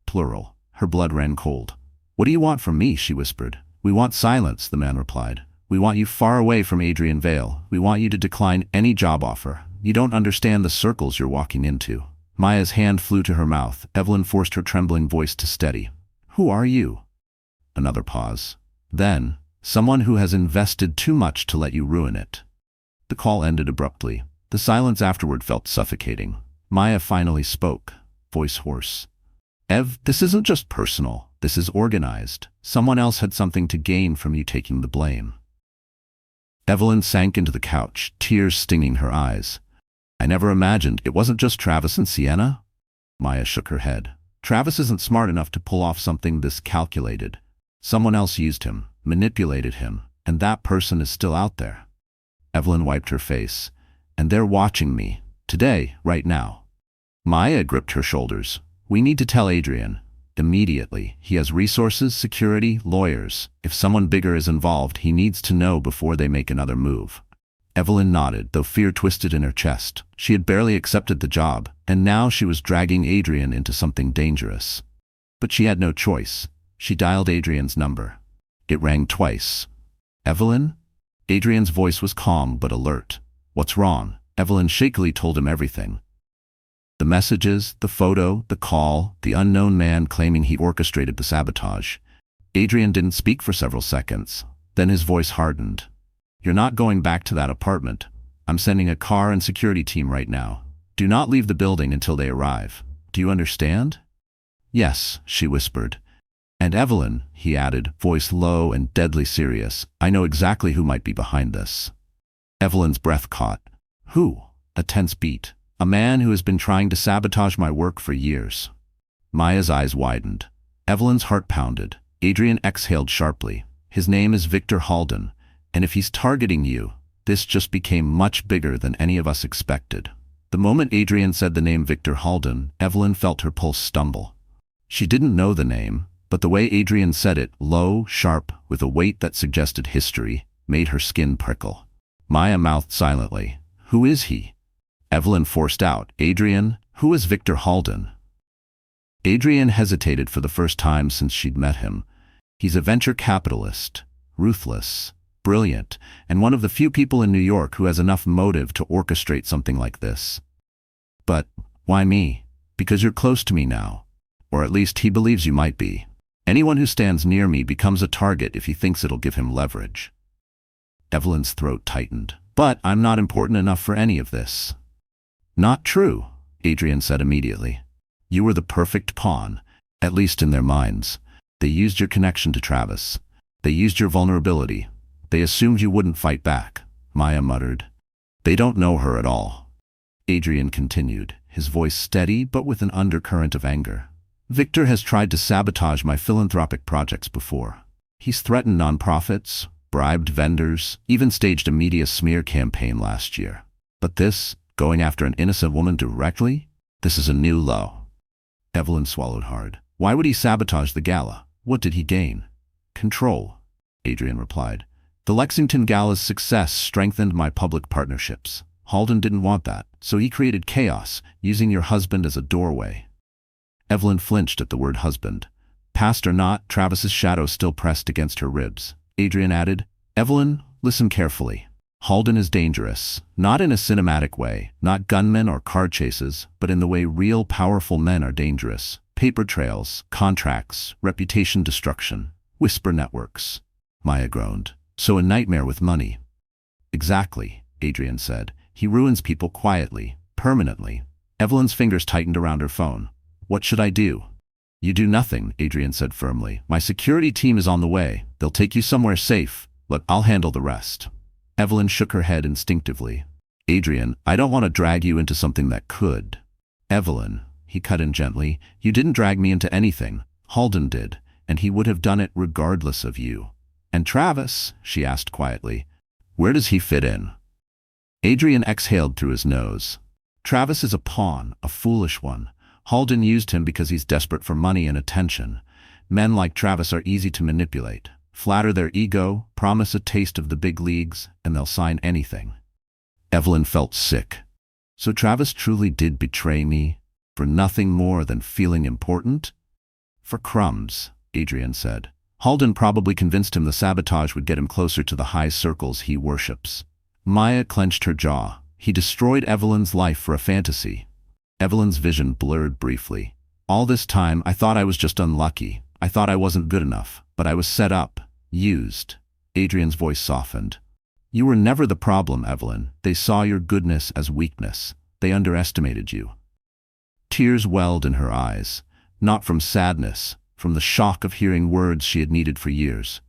Plural." Her blood ran cold. "What do you want from me?" she whispered. "We want silence," the man replied. "We want you far away from Adrian Vale. We want you to decline any job offer. You don't understand the circles you're walking into." Maya's hand flew to her mouth. Evelyn forced her trembling voice to steady. "Who are you?" Another pause. Then, Someone who has invested too much to let you ruin it. The call ended abruptly. The silence afterward felt suffocating. Maya finally spoke, voice hoarse. Ev, this isn't just personal. This is organized. Someone else had something to gain from you taking the blame. Evelyn sank into the couch, tears stinging her eyes. I never imagined it wasn't just Travis and Sienna. Maya shook her head. Travis isn't smart enough to pull off something this calculated. Someone else used him, manipulated him, and that person is still out there. Evelyn wiped her face. And they're watching me. Today, right now. Maya gripped her shoulders. We need to tell Adrian. Immediately. He has resources, security, lawyers. If someone bigger is involved, he needs to know before they make another move. Evelyn nodded, though fear twisted in her chest. She had barely accepted the job, and now she was dragging Adrian into something dangerous. But she had no choice. She dialed Adrian's number. It rang twice. Evelyn? Adrian's voice was calm but alert. What's wrong? Evelyn shakily told him everything. The messages, the photo, the call, the unknown man claiming he orchestrated the sabotage. Adrian didn't speak for several seconds. Then his voice hardened. You're not going back to that apartment. I'm sending a car and security team right now. Do not leave the building until they arrive. Do you understand? Yes, she whispered. And Evelyn, he added, voice low and deadly serious, I know exactly who might be behind this. Evelyn's breath caught. Who? A tense beat. A man who has been trying to sabotage my work for years. Maya's eyes widened. Evelyn's heart pounded. Adrian exhaled sharply. His name is Victor Halden, and if he's targeting you, this just became much bigger than any of us expected. The moment Adrian said the name Victor Halden, Evelyn felt her pulse stumble. She didn't know the name, but the way Adrian said it, low, sharp, with a weight that suggested history, made her skin prickle. Maya mouthed silently. Who is he? Evelyn forced out, Adrian, who is Victor Halden? Adrian hesitated for the first time since she'd met him. He's a venture capitalist, ruthless, brilliant, and one of the few people in New York who has enough motive to orchestrate something like this. But why me? Because you're close to me now. Or at least he believes you might be. Anyone who stands near me becomes a target if he thinks it'll give him leverage. Evelyn's throat tightened. But I'm not important enough for any of this. Not true, Adrian said immediately. You were the perfect pawn, at least in their minds. They used your connection to Travis. They used your vulnerability. They assumed you wouldn't fight back, Maya muttered. They don't know her at all. Adrian continued, his voice steady but with an undercurrent of anger. Victor has tried to sabotage my philanthropic projects before. He's threatened nonprofits, bribed vendors, even staged a media smear campaign last year. But this, going after an innocent woman directly? This is a new low. Evelyn swallowed hard. Why would he sabotage the gala? What did he gain? Control, Adrian replied. The Lexington Gala's success strengthened my public partnerships. Halden didn't want that, so he created chaos, using your husband as a doorway. Evelyn flinched at the word husband. Past or not, Travis's shadow still pressed against her ribs. Adrian added, Evelyn, listen carefully. Halden is dangerous, not in a cinematic way, not gunmen or car chases, but in the way real powerful men are dangerous. Paper trails, contracts, reputation destruction, whisper networks. Maya groaned. So a nightmare with money. Exactly, Adrian said. He ruins people quietly, permanently. Evelyn's fingers tightened around her phone. What should I do? You do nothing, Adrian said firmly. My security team is on the way. They'll take you somewhere safe, but I'll handle the rest. Evelyn shook her head instinctively. Adrian, I don't want to drag you into something that could. Evelyn, he cut in gently, you didn't drag me into anything. Halden did, and he would have done it regardless of you. And Travis, she asked quietly, where does he fit in? Adrian exhaled through his nose. Travis is a pawn, a foolish one. Halden used him because he's desperate for money and attention. Men like Travis are easy to manipulate. Flatter their ego, promise a taste of the big leagues, and they'll sign anything. Evelyn felt sick. So Travis truly did betray me, for nothing more than feeling important? For crumbs, Adrian said. Halden probably convinced him the sabotage would get him closer to the high circles he worships. Maya clenched her jaw. He destroyed Evelyn's life for a fantasy. Evelyn's vision blurred briefly. All this time, I thought I was just unlucky. I thought I wasn't good enough, but I was set up, used. Adrian's voice softened. You were never the problem, Evelyn. They saw your goodness as weakness. They underestimated you. Tears welled in her eyes, not from sadness, from the shock of hearing words she had needed for years.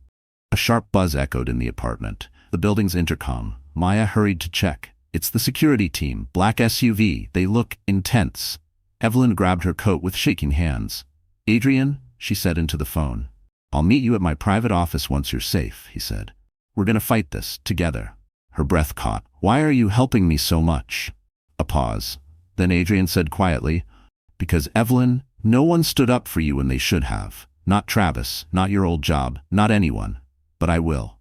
A sharp buzz echoed in the apartment. The building's intercom. Maya hurried to check. It's the security team, black SUV. They look intense. Evelyn grabbed her coat with shaking hands. Adrian, she said into the phone. I'll meet you at my private office once you're safe, he said. We're gonna fight this, together. Her breath caught. Why are you helping me so much? A pause. Then Adrian said quietly, because Evelyn, no one stood up for you when they should have. Not Travis, not your old job, not anyone. But I will.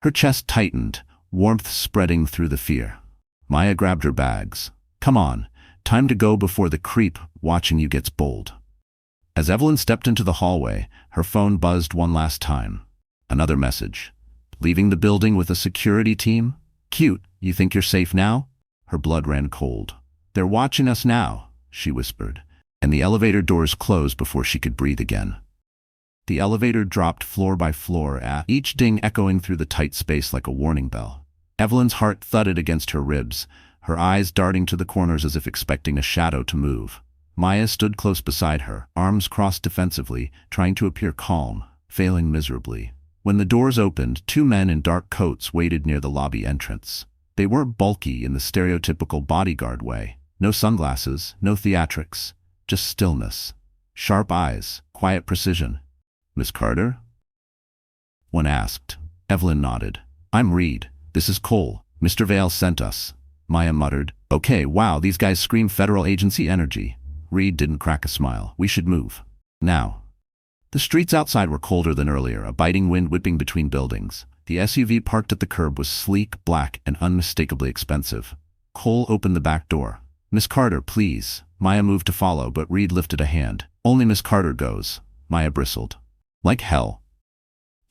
Her chest tightened, warmth spreading through the fear. Maya grabbed her bags. Come on, time to go before the creep watching you gets bold. As Evelyn stepped into the hallway, her phone buzzed one last time. Another message. Leaving the building with a security team? Cute, you think you're safe now? Her blood ran cold. They're watching us now, she whispered, and the elevator doors closed before she could breathe again. The elevator dropped floor by floor, each ding echoing through the tight space like a warning bell. Evelyn's heart thudded against her ribs, her eyes darting to the corners as if expecting a shadow to move. Maya stood close beside her, arms crossed defensively, trying to appear calm, failing miserably. When the doors opened, two men in dark coats waited near the lobby entrance. They weren't bulky in the stereotypical bodyguard way. No sunglasses, no theatrics, just stillness. Sharp eyes, quiet precision. Miss Carter? One asked. Evelyn nodded. I'm Reed. This is Cole. Mr. Vale sent us. Maya muttered. Okay, wow, these guys scream federal agency energy. Reed didn't crack a smile. We should move. Now. The streets outside were colder than earlier, a biting wind whipping between buildings. The SUV parked at the curb was sleek, black, and unmistakably expensive. Cole opened the back door. Miss Carter, please. Maya moved to follow, but Reed lifted a hand. Only Miss Carter goes. Maya bristled. Like hell.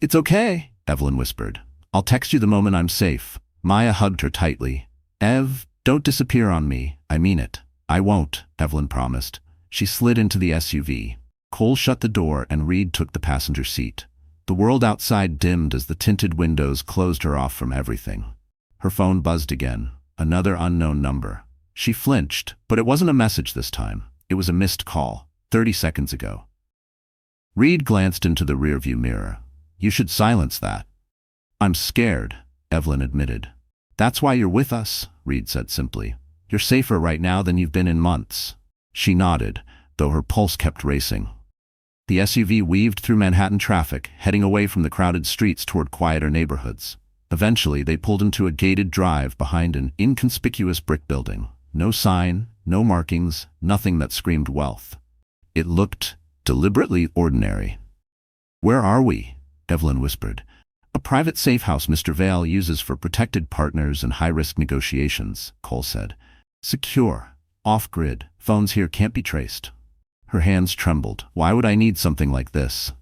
It's okay, Evelyn whispered. I'll text you the moment I'm safe. Maya hugged her tightly. Ev, don't disappear on me. I mean it. I won't, Evelyn promised. She slid into the SUV. Cole shut the door and Reed took the passenger seat. The world outside dimmed as the tinted windows closed her off from everything. Her phone buzzed again. Another unknown number. She flinched, but it wasn't a message this time. It was a missed call, 30 seconds ago. Reed glanced into the rearview mirror. You should silence that. I'm scared, Evelyn admitted. That's why you're with us, Reed said simply. You're safer right now than you've been in months. She nodded, though her pulse kept racing. The SUV weaved through Manhattan traffic, heading away from the crowded streets toward quieter neighborhoods. Eventually, they pulled into a gated drive behind an inconspicuous brick building. No sign, no markings, nothing that screamed wealth. It looked deliberately ordinary. Where are we? Evelyn whispered. A private safe house Mr. Vale uses for protected partners and high-risk negotiations, Cole said. Secure. Off-grid. Phones here can't be traced. Her hands trembled. Why would I need something like this?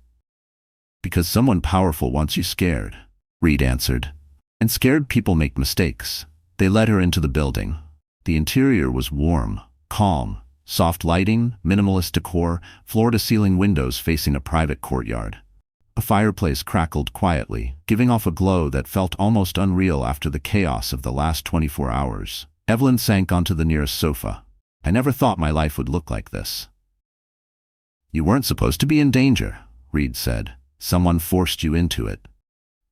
Because someone powerful wants you scared, Reed answered. And scared people make mistakes. They led her into the building. The interior was warm, calm, soft lighting, minimalist decor, floor-to-ceiling windows facing a private courtyard. A fireplace crackled quietly, giving off a glow that felt almost unreal after the chaos of the last 24 hours. Evelyn sank onto the nearest sofa. I never thought my life would look like this. You weren't supposed to be in danger, Reed said. Someone forced you into it.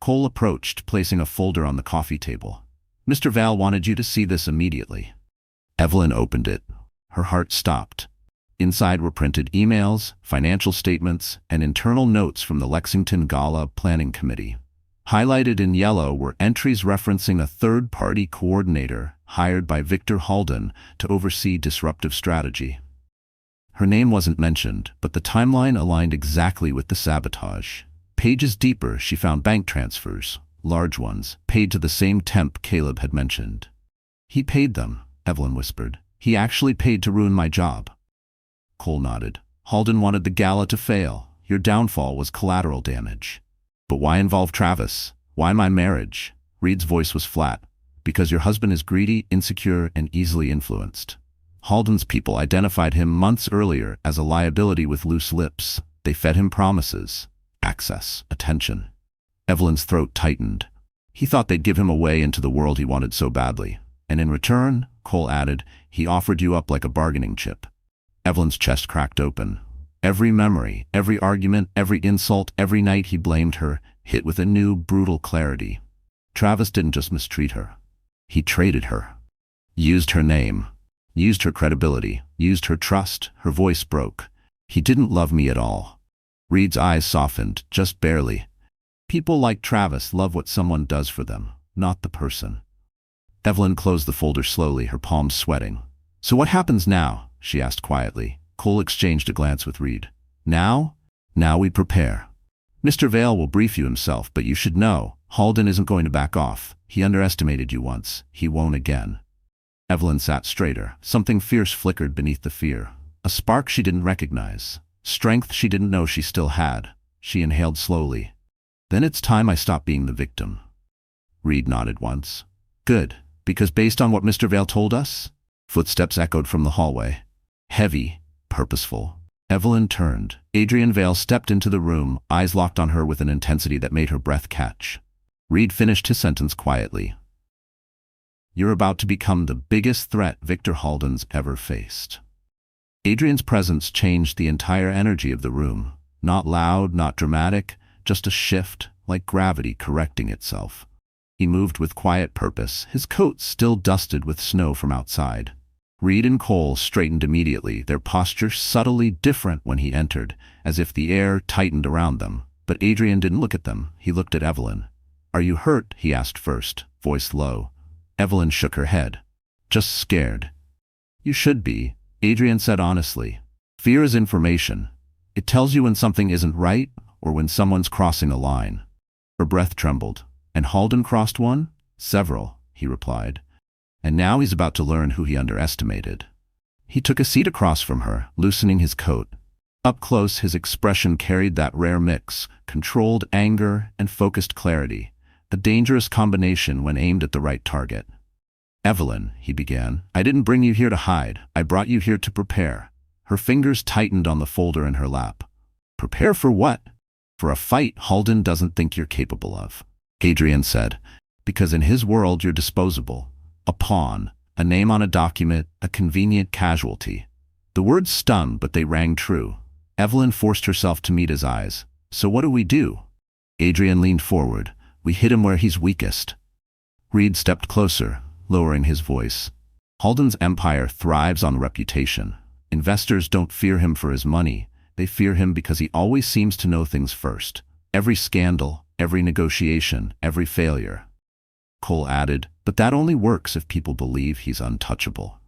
Cole approached, placing a folder on the coffee table. Mr. Vale wanted you to see this immediately. Evelyn opened it. Her heart stopped. Inside were printed emails, financial statements, and internal notes from the Lexington Gala Planning Committee. Highlighted in yellow were entries referencing a third-party coordinator hired by Victor Halden to oversee disruptive strategy. Her name wasn't mentioned, but the timeline aligned exactly with the sabotage. Pages deeper, she found bank transfers, large ones, paid to the same temp Caleb had mentioned. He paid them, Evelyn whispered. He actually paid to ruin my job. Cole nodded. Halden wanted the gala to fail. Your downfall was collateral damage. But why involve Travis? Why my marriage? Reed's voice was flat. Because your husband is greedy, insecure, and easily influenced. Halden's people identified him months earlier as a liability with loose lips. They fed him promises, access, attention. Evelyn's throat tightened. He thought they'd give him away into the world he wanted so badly. And in return, Cole added, he offered you up like a bargaining chip. Evelyn's chest cracked open. Every memory, every argument, every insult, every night he blamed her, hit with a new, brutal clarity. Travis didn't just mistreat her. He traded her. Used her name. Used her credibility. Used her trust. Her voice broke. He didn't love me at all. Reed's eyes softened, just barely. People like Travis love what someone does for them, not the person. Evelyn closed the folder slowly, her palms sweating. So what happens now? She asked quietly. Cole exchanged a glance with Reed. Now? Now we prepare. Mr. Vale will brief you himself, but you should know, Halden isn't going to back off. He underestimated you once. He won't again. Evelyn sat straighter. Something fierce flickered beneath the fear. A spark she didn't recognize. Strength she didn't know she still had. She inhaled slowly. Then it's time I stop being the victim. Reed nodded once. Good, because based on what Mr. Vale told us? Footsteps echoed from the hallway. Heavy, purposeful. Evelyn turned. Adrian Vale stepped into the room, eyes locked on her with an intensity that made her breath catch. Reed finished his sentence quietly. You're about to become the biggest threat Victor Halden's ever faced. Adrian's presence changed the entire energy of the room. Not loud, not dramatic, just a shift, like gravity correcting itself. He moved with quiet purpose, his coat still dusted with snow from outside. Reed and Cole straightened immediately, their posture subtly different when he entered, as if the air tightened around them. But Adrian didn't look at them, he looked at Evelyn. Are you hurt? He asked first, voice low. Evelyn shook her head. Just scared. You should be, Adrian said honestly. Fear is information. It tells you when something isn't right, or when someone's crossing a line. Her breath trembled. And Halden crossed one? Several, he replied. And now he's about to learn who he underestimated. He took a seat across from her, loosening his coat. Up close, his expression carried that rare mix, controlled anger and focused clarity, a dangerous combination when aimed at the right target. Evelyn, he began, I didn't bring you here to hide. I brought you here to prepare. Her fingers tightened on the folder in her lap. Prepare for what? For a fight Halden doesn't think you're capable of, Adrian said, because in his world you're disposable. A pawn, a name on a document, a convenient casualty. The words stung, but they rang true. Evelyn forced herself to meet his eyes. So what do we do? Adrian leaned forward. We hit him where he's weakest. Reed stepped closer, lowering his voice. Halden's empire thrives on reputation. Investors don't fear him for his money. They fear him because he always seems to know things first. Every scandal, every negotiation, every failure. Cole added, but that only works if people believe he's untouchable.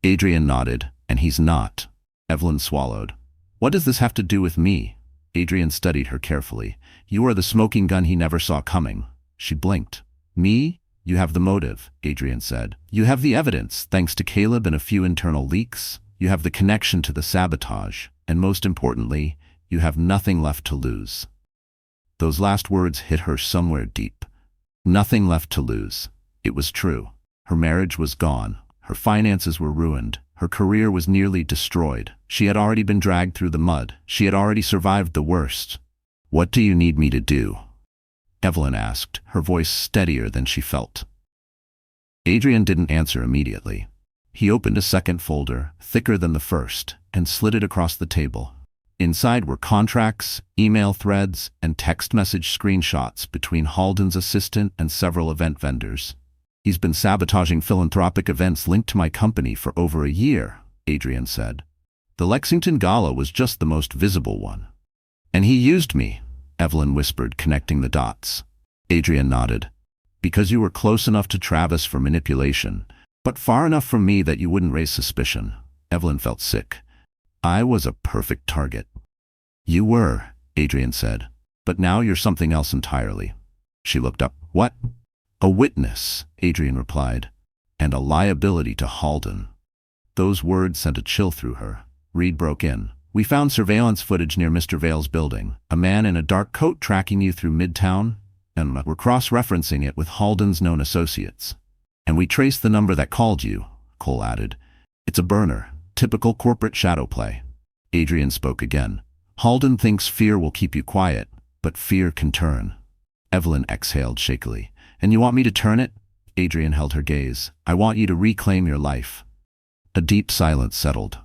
Adrian nodded, and he's not. Evelyn swallowed. What does this have to do with me? Adrian studied her carefully. You are the smoking gun he never saw coming. She blinked. Me? You have the motive, Adrian said. You have the evidence, thanks to Caleb and a few internal leaks. You have the connection to the sabotage. And most importantly, you have nothing left to lose. Those last words hit her somewhere deep. Nothing left to lose. It was true. Her marriage was gone. Her finances were ruined. Her career was nearly destroyed. She had already been dragged through the mud. She had already survived the worst. What do you need me to do? Evelyn asked, her voice steadier than she felt. Adrian didn't answer immediately. He opened a second folder, thicker than the first, and slid it across the table. Inside were contracts, email threads, and text message screenshots between Halden's assistant and several event vendors. He's been sabotaging philanthropic events linked to my company for over a year, Adrian said. The Lexington Gala was just the most visible one. And he used me, Evelyn whispered, connecting the dots. Adrian nodded. Because you were close enough to Travis for manipulation, but far enough from me that you wouldn't raise suspicion. Evelyn felt sick. I was a perfect target. You were, Adrian said. But now you're something else entirely. She looked up. What? A witness, Adrian replied. And a liability to Halden. Those words sent a chill through her. Reed broke in. We found surveillance footage near Mr. Vale's building. A man in a dark coat tracking you through Midtown. And we're cross-referencing it with Halden's known associates. And we traced the number that called you, Cole added. It's a burner. Typical corporate shadow play. Adrian spoke again. Halden thinks fear will keep you quiet, but fear can turn. Evelyn exhaled shakily. And you want me to turn it? Adrian held her gaze. I want you to reclaim your life. A deep silence settled.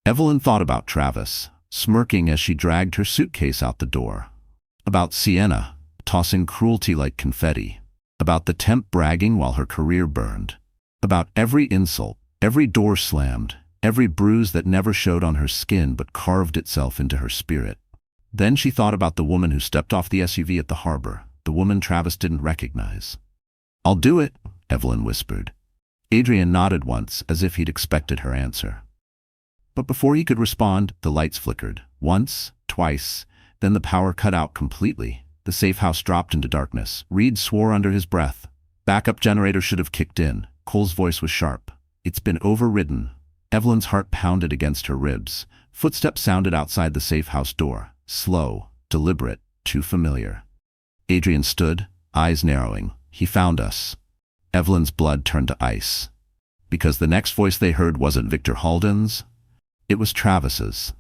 Evelyn thought about Travis, smirking as she dragged her suitcase out the door. About Sienna, tossing cruelty like confetti. About the temp bragging while her career burned. About every insult, every door slammed, every bruise that never showed on her skin but carved itself into her spirit. Then she thought about the woman who stepped off the SUV at the harbor, the woman Travis didn't recognize. I'll do it, Evelyn whispered. Adrian nodded once, as if he'd expected her answer. But before he could respond, the lights flickered. Once, twice, then the power cut out completely. The safe house dropped into darkness. Reed swore under his breath. Backup generator should have kicked in. Cole's voice was sharp. It's been overridden. Evelyn's heart pounded against her ribs. Footsteps sounded outside the safe house door. Slow, deliberate, too familiar. Adrian stood, eyes narrowing. He found us. Evelyn's blood turned to ice. Because the next voice they heard wasn't Victor Halden's. It was Travis's.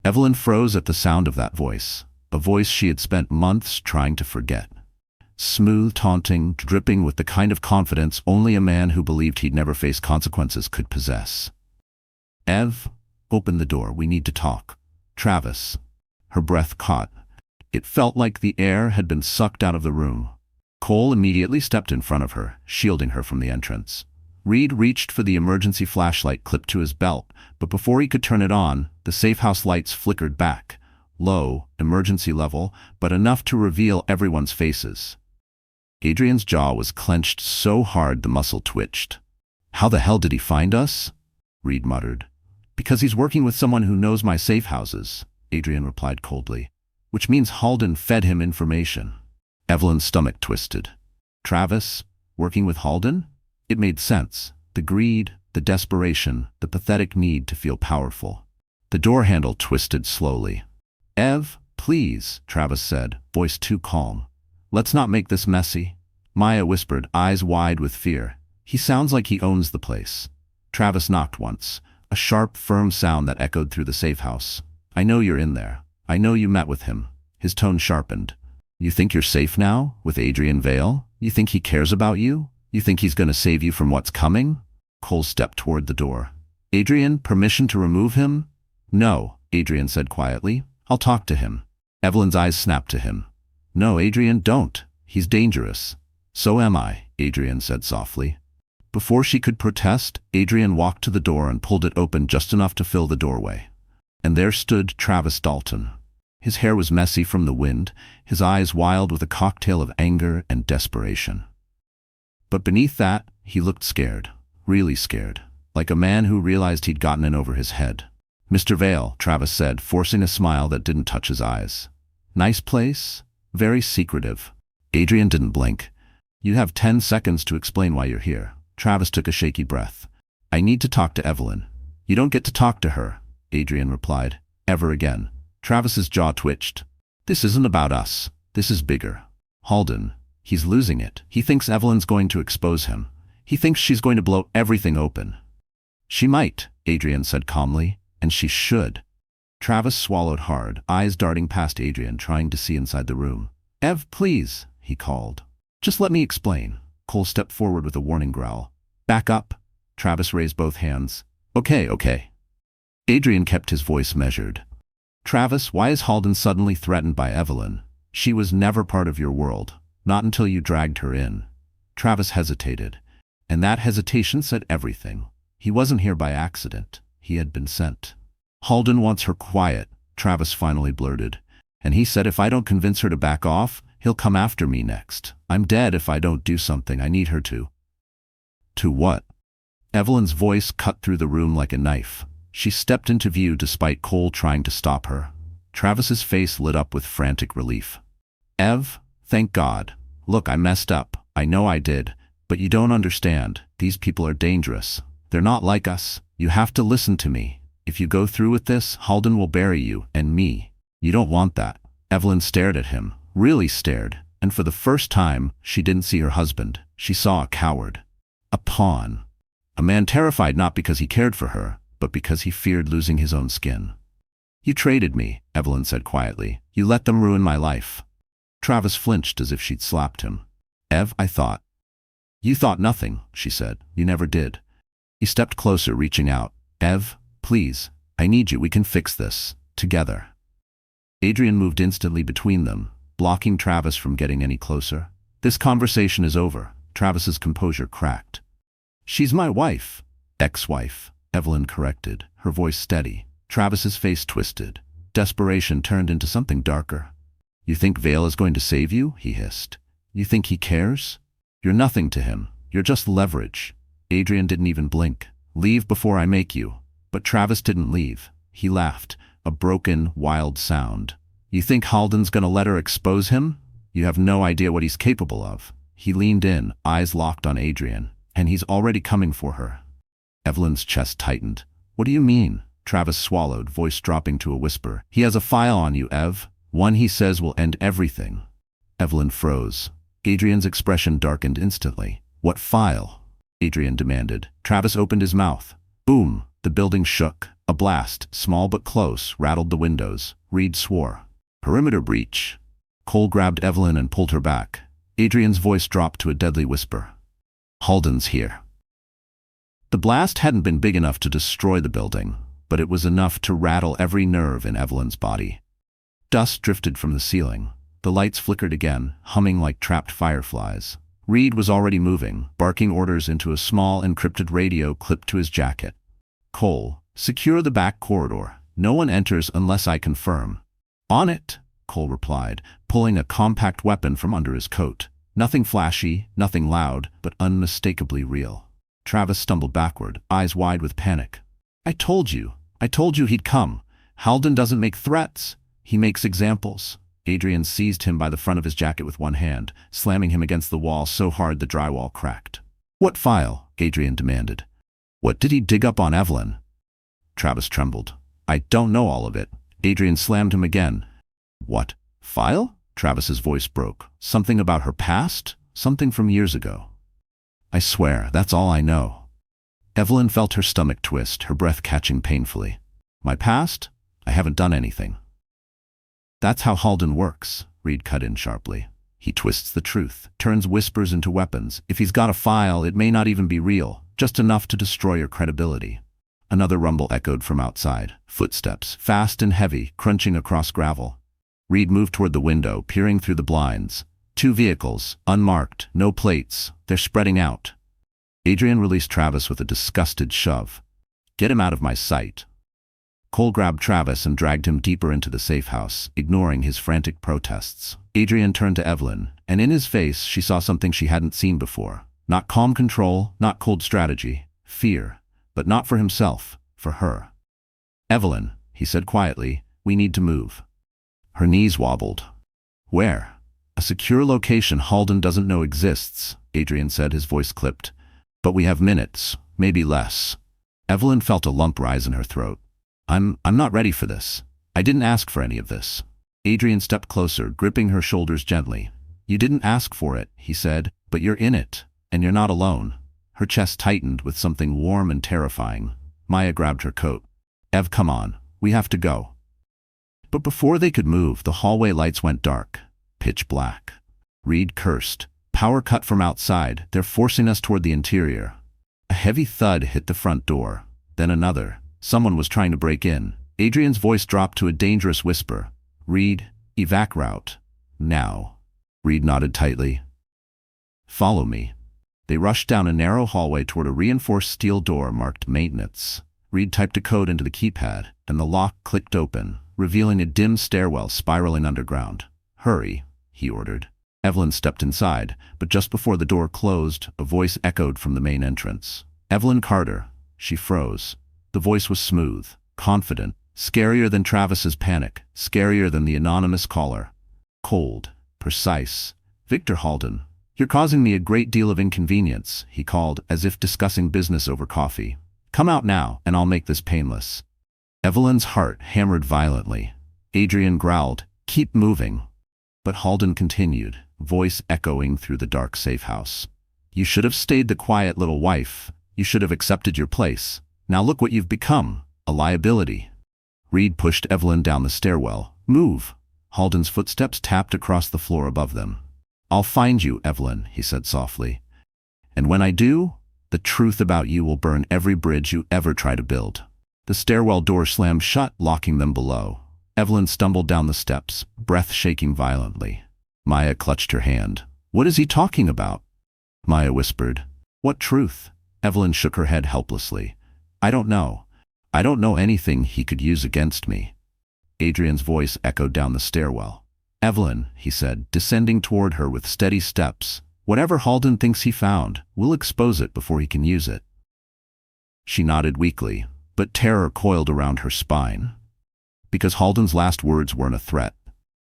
Evelyn froze at the sound of that voice, a voice she had spent months trying to forget. Smooth, taunting, dripping with the kind of confidence only a man who believed he'd never face consequences could possess. Ev, open the door, we need to talk. Travis. Her breath caught. It felt like the air had been sucked out of the room. Cole immediately stepped in front of her, shielding her from the entrance. Reed reached for the emergency flashlight clipped to his belt, but before he could turn it on, the safe house lights flickered back. Low, emergency level, but enough to reveal everyone's faces. Adrian's jaw was clenched so hard the muscle twitched. How the hell did he find us? Reed muttered. Because he's working with someone who knows my safe houses, Adrian replied coldly. Which means Halden fed him information. Evelyn's stomach twisted. Travis, working with Halden? It made sense. The greed, the desperation, the pathetic need to feel powerful. The door handle twisted slowly. Ev, please, Travis said, voice too calm. Let's not make this messy. Maya whispered, eyes wide with fear. He sounds like he owns the place. Travis knocked once, a sharp, firm sound that echoed through the safe house. I know you're in there. I know you met with him. His tone sharpened. You think you're safe now, with Adrian Vale? You think he cares about you? You think he's going to save you from what's coming? Cole stepped toward the door. Adrian, permission to remove him? No, Adrian said quietly. I'll talk to him. Evelyn's eyes snapped to him. No, Adrian, don't. He's dangerous. So am I, Adrian said softly. Before she could protest, Adrian walked to the door and pulled it open just enough to fill the doorway. And there stood Travis Dalton. His hair was messy from the wind, his eyes wild with a cocktail of anger and desperation. But beneath that, he looked scared, really scared, like a man who realized he'd gotten in over his head. Mr. Vale, Travis said, forcing a smile that didn't touch his eyes. Nice place? Very secretive. Adrian didn't blink. You have 10 seconds to explain why you're here. Travis took a shaky breath. I need to talk to Evelyn. You don't get to talk to her, Adrian replied. Ever again. Travis's jaw twitched. This isn't about us. This is bigger. Halden. He's losing it. He thinks Evelyn's going to expose him. He thinks she's going to blow everything open. She might, Adrian said calmly, and she should. Travis swallowed hard, eyes darting past Adrian, trying to see inside the room. Ev, please, he called. Just let me explain. Cole stepped forward with a warning growl. Back up. Travis raised both hands. Okay. Adrian kept his voice measured. Travis, why is Halden suddenly threatened by Evelyn? She was never part of your world. Not until you dragged her in. Travis hesitated, and that hesitation said everything. He wasn't here by accident. He had been sent. Halden wants her quiet, Travis finally blurted, and he said if I don't convince her to back off, he'll come after me next. I'm dead if I don't do something I need her to. To what? Evelyn's voice cut through the room like a knife. She stepped into view despite Cole trying to stop her. Travis's face lit up with frantic relief. Ev, thank God. Look, I messed up. I know I did. But you don't understand. These people are dangerous. They're not like us. You have to listen to me. If you go through with this, Halden will bury you and me. You don't want that. Evelyn stared at him, really stared, and for the first time, she didn't see her husband. She saw a coward. A pawn. A man terrified not because he cared for her, but because he feared losing his own skin. You traded me, Evelyn said quietly. You let them ruin my life. Travis flinched as if she'd slapped him. Ev, I thought. You thought nothing, she said. You never did. He stepped closer, reaching out. Ev, please, I need you. We can fix this. Together. Adrian moved instantly between them, blocking Travis from getting any closer. This conversation is over. Travis's composure cracked. She's my wife. Ex-wife, Evelyn corrected, her voice steady. Travis's face twisted. Desperation turned into something darker. You think Vale is going to save you? He hissed. You think he cares? You're nothing to him. You're just leverage. Adrian didn't even blink. Leave before I make you. But Travis didn't leave. He laughed, a broken, wild sound. You think Halden's gonna let her expose him? You have no idea what he's capable of. He leaned in, eyes locked on Adrian, and he's already coming for her. Evelyn's chest tightened. What do you mean? Travis swallowed, voice dropping to a whisper. He has a file on you, Ev. One he says will end everything. Evelyn froze. Adrian's expression darkened instantly. What file? Adrian demanded. Travis opened his mouth. Boom! The building shook. A blast, small but close, rattled the windows. Reed swore. Perimeter breach. Cole grabbed Evelyn and pulled her back. Adrian's voice dropped to a deadly whisper. Halden's here. The blast hadn't been big enough to destroy the building, but it was enough to rattle every nerve in Evelyn's body. Dust drifted from the ceiling. The lights flickered again, humming like trapped fireflies. Reed was already moving, barking orders into a small encrypted radio clipped to his jacket. Cole, secure the back corridor. No one enters unless I confirm. On it, Cole replied, pulling a compact weapon from under his coat. Nothing flashy, nothing loud, but unmistakably real. Travis stumbled backward, eyes wide with panic. I told you he'd come. Halden doesn't make threats. He makes examples. Adrian seized him by the front of his jacket with one hand, slamming him against the wall so hard the drywall cracked. What file? Adrian demanded. What did he dig up on Evelyn? Travis trembled. I don't know all of it. Adrian slammed him again. What? File? Travis's voice broke. Something about her past? Something from years ago. I swear, that's all I know. Evelyn felt her stomach twist, her breath catching painfully. My past? I haven't done anything. That's how Halden works, Reed cut in sharply. He twists the truth, turns whispers into weapons. If he's got a file, it may not even be real, just enough to destroy your credibility. Another rumble echoed from outside. Footsteps, fast and heavy, crunching across gravel. Reed moved toward the window, peering through the blinds. 2 vehicles, unmarked, no plates. They're spreading out. Adrian released Travis with a disgusted shove. Get him out of my sight. Cole grabbed Travis and dragged him deeper into the safe house, ignoring his frantic protests. Adrian turned to Evelyn, and in his face she saw something she hadn't seen before. Not calm control, not cold strategy. Fear. But not for himself, for her. Evelyn, he said quietly, we need to move. Her knees wobbled. Where? A secure location Halden doesn't know exists, Adrian said, his voice clipped. But we have minutes, maybe less. Evelyn felt a lump rise in her throat. I'm not ready for this. I didn't ask for any of this. Adrian stepped closer, gripping her shoulders gently. You didn't ask for it, he said, but you're in it, and you're not alone. Her chest tightened with something warm and terrifying. Maya grabbed her coat. Ev, come on. We have to go. But before they could move, the hallway lights went dark. Pitch black. Reed cursed. Power cut from outside. They're forcing us toward the interior. A heavy thud hit the front door. Then another. Someone was trying to break in. Adrian's voice dropped to a dangerous whisper. Reed, evac route. Now. Reed nodded tightly. Follow me. They rushed down a narrow hallway toward a reinforced steel door marked maintenance. Reed typed a code into the keypad, and the lock clicked open, revealing a dim stairwell spiraling underground. Hurry, he ordered. Evelyn stepped inside, but just before the door closed, a voice echoed from the main entrance. Evelyn Carter. She froze. The voice was smooth, confident, scarier than Travis's panic, scarier than the anonymous caller. Cold, precise. Victor Halden. You're causing me a great deal of inconvenience, he called, as if discussing business over coffee. Come out now, and I'll make this painless. Evelyn's heart hammered violently. Adrian growled, keep moving. But Halden continued, voice echoing through the dark safe house. You should have stayed the quiet little wife. You should have accepted your place. Now look what you've become, a liability. Reed pushed Evelyn down the stairwell. Move. Halden's footsteps tapped across the floor above them. "I'll find you, Evelyn," he said softly. "And when I do, the truth about you will burn every bridge you ever try to build." The stairwell door slammed shut, locking them below. Evelyn stumbled down the steps, breath shaking violently. Maya clutched her hand. "What is he talking about?" Maya whispered. "What truth?" Evelyn shook her head helplessly. "I don't know. I don't know anything he could use against me." Adrian's voice echoed down the stairwell. "Evelyn," he said, descending toward her with steady steps, "whatever Halden thinks he found, we'll expose it before he can use it." She nodded weakly, but terror coiled around her spine. Because Halden's last words weren't a threat.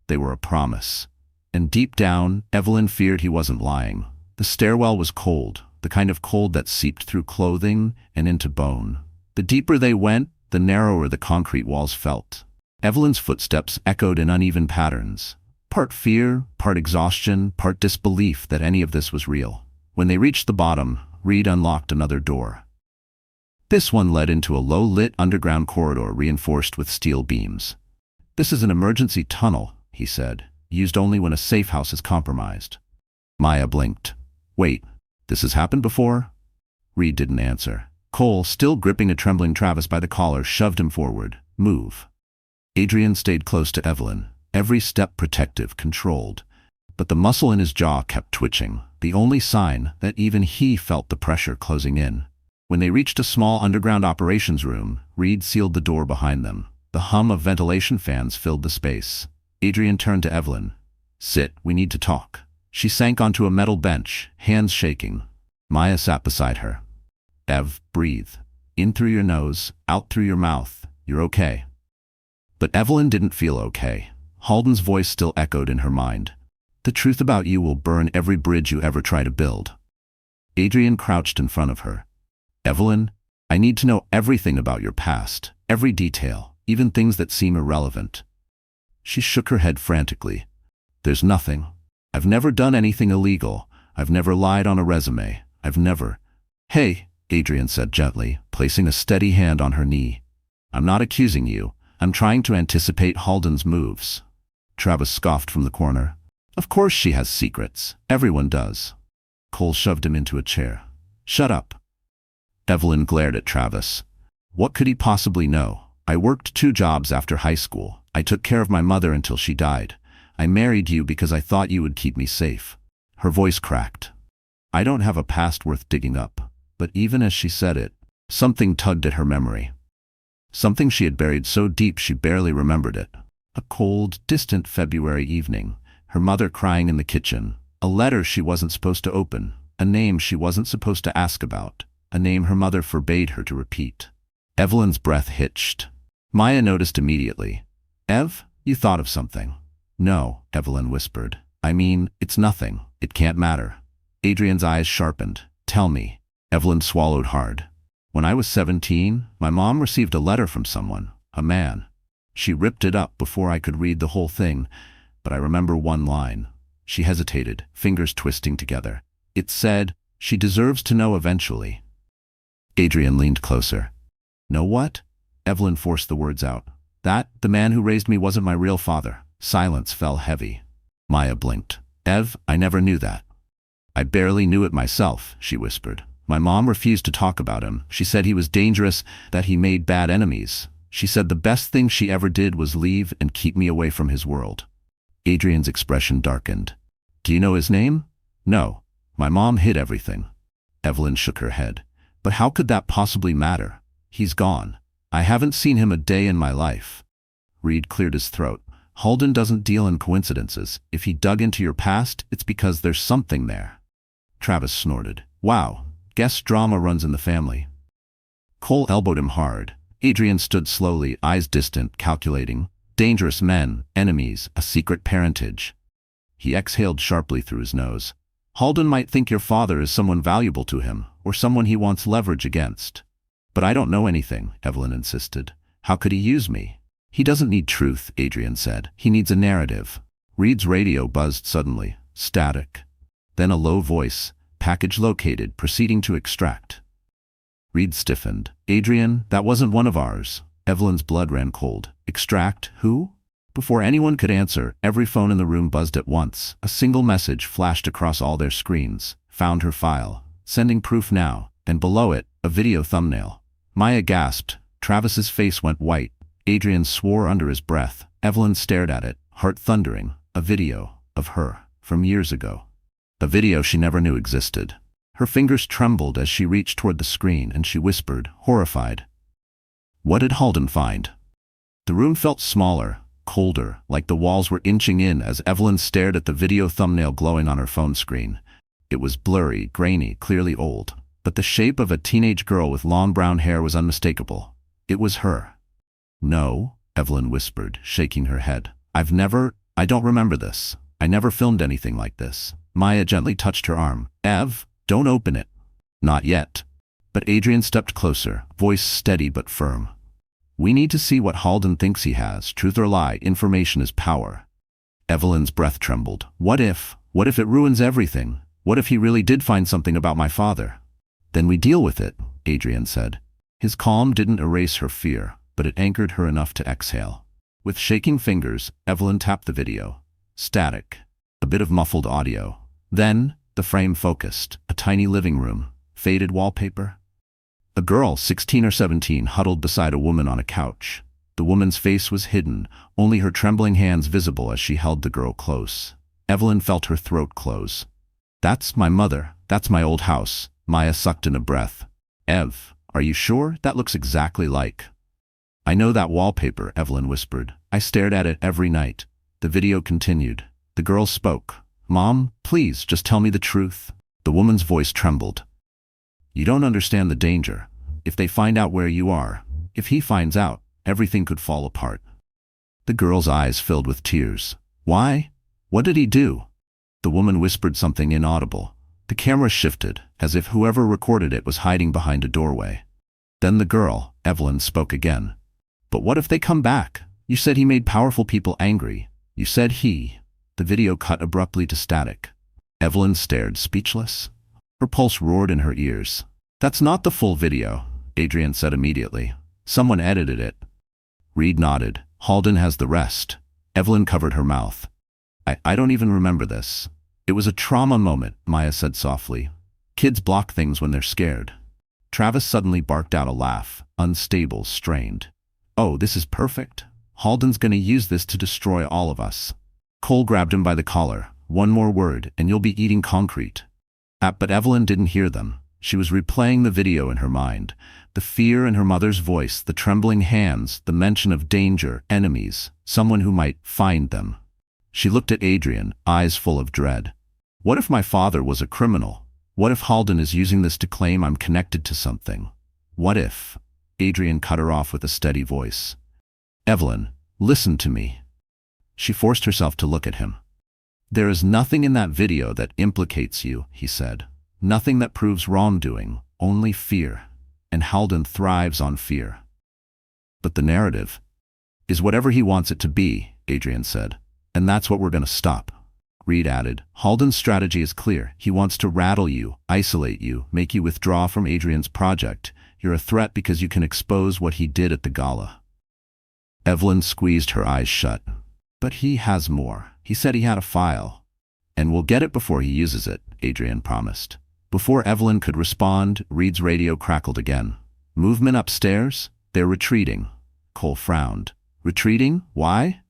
They were a promise. And deep down, Evelyn feared he wasn't lying. The stairwell was cold, the kind of cold that seeped through clothing and into bone. The deeper they went, the narrower the concrete walls felt. Evelyn's footsteps echoed in uneven patterns. Part fear, part exhaustion, part disbelief that any of this was real. When they reached the bottom, Reed unlocked another door. This one led into a low-lit underground corridor reinforced with steel beams. "This is an emergency tunnel," he said, "used only when a safe house is compromised." Maya blinked. "Wait, this has happened before?" Reed didn't answer. Cole, still gripping a trembling Travis by the collar, shoved him forward. "Move." Adrian stayed close to Evelyn, every step protective, controlled. But the muscle in his jaw kept twitching, the only sign that even he felt the pressure closing in. When they reached a small underground operations room, Reed sealed the door behind them. The hum of ventilation fans filled the space. Adrian turned to Evelyn. "Sit, we need to talk." She sank onto a metal bench, hands shaking. Maya sat beside her. "Ev, breathe. In through your nose, out through your mouth. You're okay." But Evelyn didn't feel okay. Halden's voice still echoed in her mind. "The truth about you will burn every bridge you ever try to build." Adrian crouched in front of her. "Evelyn, I need to know everything about your past, every detail, even things that seem irrelevant." She shook her head frantically. "There's nothing. I've never done anything illegal. I've never lied on a resume. I've never—" "Hey," Adrian said gently, placing a steady hand on her knee. "I'm not accusing you. I'm trying to anticipate Halden's moves." Travis scoffed from the corner. "Of course she has secrets. Everyone does." Cole shoved him into a chair. "Shut up." Evelyn glared at Travis. What could he possibly know? "I worked 2 jobs after high school. I took care of my mother until she died. I married you because I thought you would keep me safe." Her voice cracked. "I don't have a past worth digging up." But even as she said it, something tugged at her memory. Something she had buried so deep she barely remembered it. A cold, distant February evening, her mother crying in the kitchen, a letter she wasn't supposed to open, a name she wasn't supposed to ask about, a name her mother forbade her to repeat. Evelyn's breath hitched. Maya noticed immediately. "Ev, you thought of something." "No," Evelyn whispered. "I mean, it's nothing. It can't matter." Adrian's eyes sharpened. "Tell me." Evelyn swallowed hard. "When I was 17, my mom received a letter from someone, a man. She ripped it up before I could read the whole thing, but I remember one line." She hesitated, fingers twisting together. "It said, 'She deserves to know eventually.'" Adrian leaned closer. "Know what?" Evelyn forced the words out. "That the man who raised me wasn't my real father." Silence fell heavy. Maya blinked. "Ev, I never knew that." "I barely knew it myself," she whispered. "My mom refused to talk about him. She said he was dangerous, that he made bad enemies. She said the best thing she ever did was leave and keep me away from his world." Adrian's expression darkened. "Do you know his name?" "No. My mom hid everything." Evelyn shook her head. "But how could that possibly matter? He's gone. I haven't seen him a day in my life." Reed cleared his throat. "Halden doesn't deal in coincidences. If he dug into your past, it's because there's something there." Travis snorted. "Wow. Guess drama runs in the family." Cole elbowed him hard. Adrian stood slowly, eyes distant, calculating. Dangerous men, enemies, a secret parentage. He exhaled sharply through his nose. "Halden might think your father is someone valuable to him, or someone he wants leverage against." "But I don't know anything," Evelyn insisted. "How could he use me?" "He doesn't need truth," Adrian said. "He needs a narrative." Reed's radio buzzed suddenly. Static. Then a low voice. "Package located, proceeding to extract." Reed stiffened. "Adrian, that wasn't one of ours." Evelyn's blood ran cold. "Extract? Who?" Before anyone could answer, every phone in the room buzzed at once. A single message flashed across all their screens. Found her file. Sending proof now. And below it, a video thumbnail. Maya gasped. Travis's face went white. Adrian swore under his breath. Evelyn stared at it, heart thundering. A video of her from years ago. A video she never knew existed. Her fingers trembled as she reached toward the screen and she whispered, horrified, "What did Halden find?" The room felt smaller, colder, like the walls were inching in as Evelyn stared at the video thumbnail glowing on her phone screen. It was blurry, grainy, clearly old, but the shape of a teenage girl with long brown hair was unmistakable. It was her. "No," Evelyn whispered, shaking her head. I don't remember this. I never filmed anything like this." Maya gently touched her arm. "Ev, don't open it." "Not yet." But Adrian stepped closer, voice steady but firm. "We need to see what Halden thinks he has. Truth or lie, information is power." Evelyn's breath trembled. What if it ruins everything? What if he really did find something about my father?" "Then we deal with it," Adrian said. His calm didn't erase her fear, but it anchored her enough to exhale. With shaking fingers, Evelyn tapped the video. Static. A bit of muffled audio. Then, the frame focused. A tiny living room. Faded wallpaper. A girl, 16 or 17, huddled beside a woman on a couch. The woman's face was hidden, only her trembling hands visible as she held the girl close. Evelyn felt her throat close. "That's my mother. That's my old house." Maya sucked in a breath. "Ev, are you sure? That looks exactly like." "I know that wallpaper," Evelyn whispered. "I stared at it every night." The video continued. The girl spoke. "Mom, please, just tell me the truth." The woman's voice trembled. "You don't understand the danger. If they find out where you are, if he finds out, everything could fall apart." The girl's eyes filled with tears. "Why? What did he do?" The woman whispered something inaudible. The camera shifted, as if whoever recorded it was hiding behind a doorway. Then the girl, Evelyn, spoke again. "But what if they come back? You said he made powerful people angry. You said he—" The video cut abruptly to static. Evelyn stared, speechless. Her pulse roared in her ears. "That's not the full video," Adrian said immediately. "Someone edited it." Reed nodded. "Halden has the rest." Evelyn covered her mouth. I don't even remember this." "It was a trauma moment," Maya said softly. "Kids block things when they're scared." Travis suddenly barked out a laugh, unstable, strained. "Oh, this is perfect. Halden's gonna use this to destroy all of us." Cole grabbed him by the collar. "One more word, and you'll be eating concrete." But Evelyn didn't hear them. She was replaying the video in her mind. The fear in her mother's voice, the trembling hands, the mention of danger, enemies, someone who might find them. She looked at Adrian, eyes full of dread. "What if my father was a criminal? What if Halden is using this to claim I'm connected to something? What if—" Adrian cut her off with a steady voice. "Evelyn, listen to me." She forced herself to look at him. "There is nothing in that video that implicates you," he said. "Nothing that proves wrongdoing, only fear. And Halden thrives on fear." "But the narrative is whatever he wants it to be," Adrian said. "And that's what we're going to stop." Reed added, "Halden's strategy is clear. He wants to rattle you, isolate you, make you withdraw from Adrian's project. You're a threat because you can expose what he did at the gala." Evelyn squeezed her eyes shut. "But he has more. He said he had a file." "And we'll get it before he uses it," Adrian promised. Before Evelyn could respond, Reed's radio crackled again. "Movement upstairs? They're retreating." Cole frowned. "Retreating? Why?"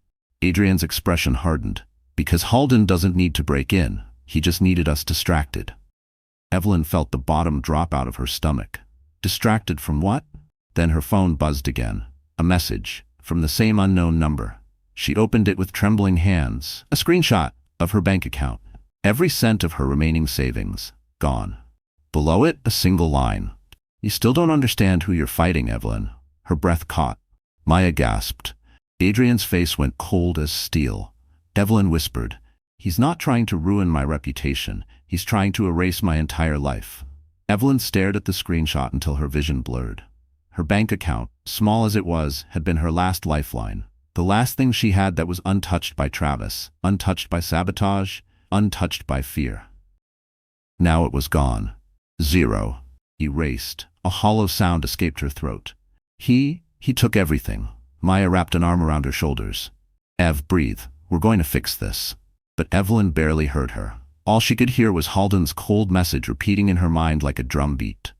Adrian's expression hardened. "Because Halden doesn't need to break in. He just needed us distracted." Evelyn felt the bottom drop out of her stomach. Distracted from what? Then her phone buzzed again. A message, from the same unknown number. She opened it with trembling hands. A screenshot of her bank account. Every cent of her remaining savings, gone. Below it, a single line. "You still don't understand who you're fighting, Evelyn." Her breath caught. Maya gasped. Adrian's face went cold as steel. Evelyn whispered, "He's not trying to ruin my reputation. He's trying to erase my entire life." Evelyn stared at the screenshot until her vision blurred. Her bank account, small as it was, had been her last lifeline. The last thing she had that was untouched by Travis, untouched by sabotage, untouched by fear. Now it was gone. Zero. Erased. A hollow sound escaped her throat. He took everything. Maya wrapped an arm around her shoulders. Ev, breathe. We're going to fix this. But Evelyn barely heard her. All she could hear was Halden's cold message repeating in her mind like a drum beat.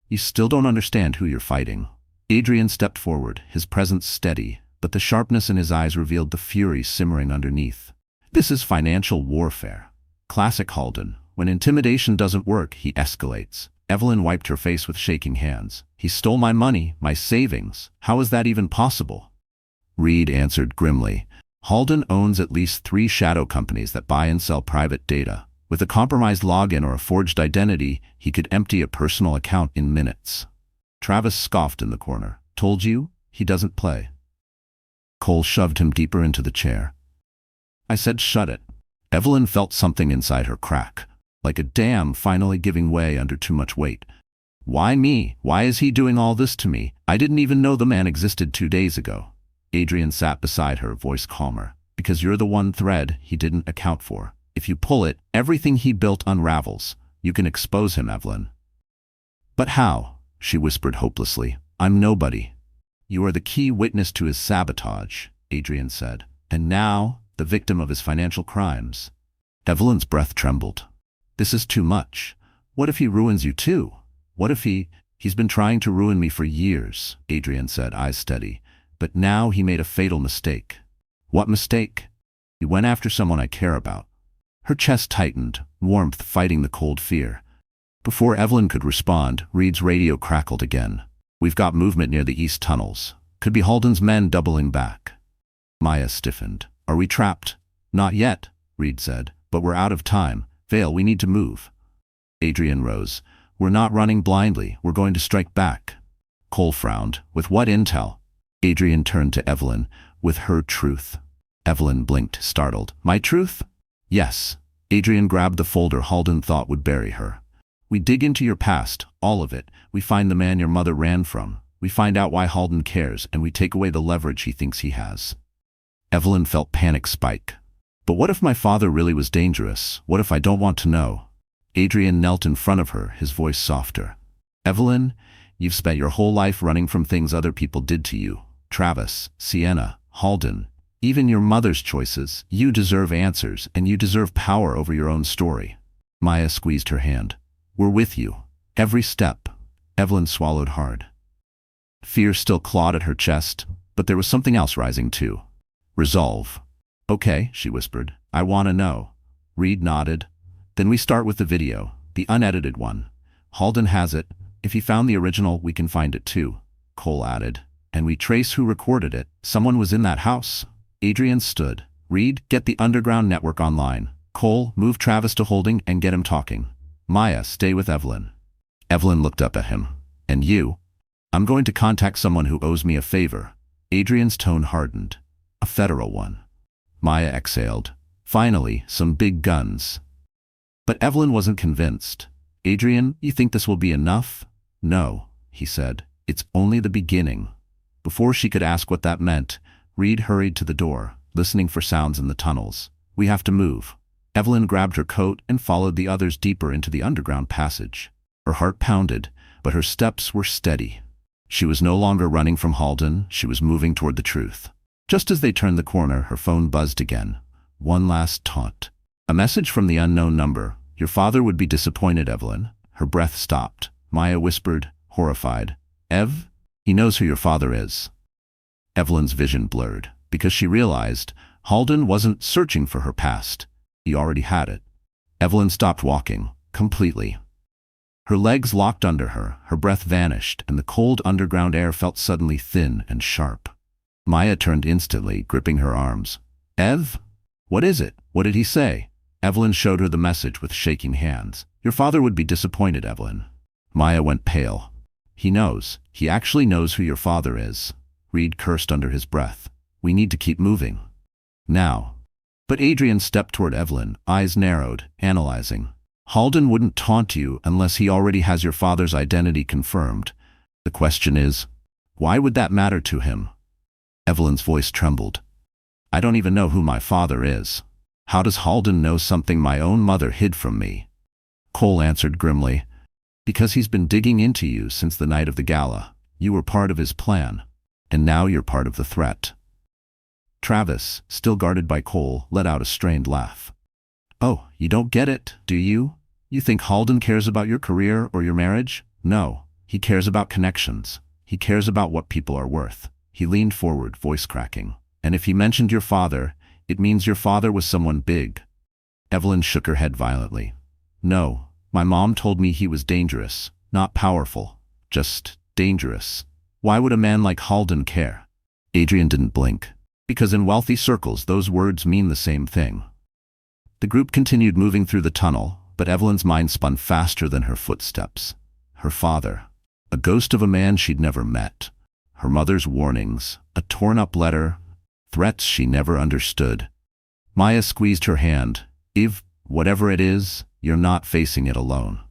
You still don't understand who you're fighting. Adrian stepped forward, his presence steady, but the sharpness in his eyes revealed the fury simmering underneath. This is financial warfare. Classic Halden. When intimidation doesn't work, he escalates. Evelyn wiped her face with shaking hands. He stole my money, my savings. How is that even possible? Reed answered grimly. Halden owns at least 3 shadow companies that buy and sell private data. With a compromised login or a forged identity, he could empty a personal account in minutes. Travis scoffed in the corner. Told you? He doesn't play. Cole shoved him deeper into the chair. I said shut it. Evelyn felt something inside her crack, like a dam finally giving way under too much weight. Why me? Why is he doing all this to me? I didn't even know the man existed 2 days ago. Adrian sat beside her, voice calmer. Because you're the one thread he didn't account for. If you pull it, everything he built unravels. You can expose him, Evelyn. But how? She whispered hopelessly. I'm nobody. You are the key witness to his sabotage, Adrian said. And now, the victim of his financial crimes. Evelyn's breath trembled. This is too much. What if he ruins you too? What if he's been trying to ruin me for years, Adrian said, eyes steady. But now he made a fatal mistake. What mistake? He went after someone I care about. Her chest tightened, warmth fighting the cold fear. Before Evelyn could respond, Reed's radio crackled again. We've got movement near the east tunnels. Could be Halden's men doubling back. Maya stiffened. Are we trapped? Not yet, Reed said, but we're out of time. Vale, we need to move. Adrian rose. We're not running blindly. We're going to strike back. Cole frowned. With what intel? Adrian turned to Evelyn. With her truth. Evelyn blinked, startled. My truth? Yes. Adrian grabbed the folder Halden thought would bury her. We dig into your past, all of it. We find the man your mother ran from. We find out why Halden cares, and we take away the leverage he thinks he has. Evelyn felt panic spike. But what if my father really was dangerous? What if I don't want to know? Adrian knelt in front of her, his voice softer. Evelyn, you've spent your whole life running from things other people did to you. Travis, Sienna, Halden, even your mother's choices. You deserve answers, and you deserve power over your own story. Maya squeezed her hand. We're with you. Every step. Evelyn swallowed hard. Fear still clawed at her chest, but there was something else rising too. Resolve. Okay, she whispered. I want to know. Reed nodded. Then we start with the video, the unedited one. Halden has it. If he found the original, we can find it too, Cole added. And we trace who recorded it. Someone was in that house. Adrian stood. Reed, get the underground network online. Cole, move Travis to holding and get him talking. Maya, stay with Evelyn. Evelyn looked up at him. And you? I'm going to contact someone who owes me a favor. Adrian's tone hardened. A federal one. Maya exhaled. Finally, some big guns. But Evelyn wasn't convinced. Adrian, you think this will be enough? No, he said. It's only the beginning. Before she could ask what that meant, Reed hurried to the door, listening for sounds in the tunnels. We have to move. Evelyn grabbed her coat and followed the others deeper into the underground passage. Her heart pounded, but her steps were steady. She was no longer running from Halden, she was moving toward the truth. Just as they turned the corner, her phone buzzed again. One last taunt. A message from the unknown number. Your father would be disappointed, Evelyn. Her breath stopped. Maya whispered, horrified. Ev? He knows who your father is. Evelyn's vision blurred, because she realized Halden wasn't searching for her past. He already had it. Evelyn stopped walking, completely. Her legs locked under her, her breath vanished, and the cold underground air felt suddenly thin and sharp. Maya turned instantly, gripping her arms. Ev? What is it? What did he say? Evelyn showed her the message with shaking hands. Your father would be disappointed, Evelyn. Maya went pale. He knows. He actually knows who your father is. Reed cursed under his breath. We need to keep moving. Now. But Adrian stepped toward Evelyn, eyes narrowed, analyzing. Halden wouldn't taunt you unless he already has your father's identity confirmed. The question is, why would that matter to him? Evelyn's voice trembled. I don't even know who my father is. How does Halden know something my own mother hid from me? Cole answered grimly. Because he's been digging into you since the night of the gala. You were part of his plan. And now you're part of the threat. Travis, still guarded by Cole, let out a strained laugh. Oh, you don't get it, do you? You think Halden cares about your career or your marriage? No, he cares about connections. He cares about what people are worth. He leaned forward, voice cracking. And if he mentioned your father, it means your father was someone big. Evelyn shook her head violently. No, my mom told me he was dangerous, not powerful, just dangerous. Why would a man like Halden care? Adrian didn't blink. Because in wealthy circles those words mean the same thing. The group continued moving through the tunnel, but Evelyn's mind spun faster than her footsteps. Her father, a ghost of a man she'd never met. Her mother's warnings, a torn-up letter, threats she never understood. Maya squeezed her hand. Eve, whatever it is, you're not facing it alone.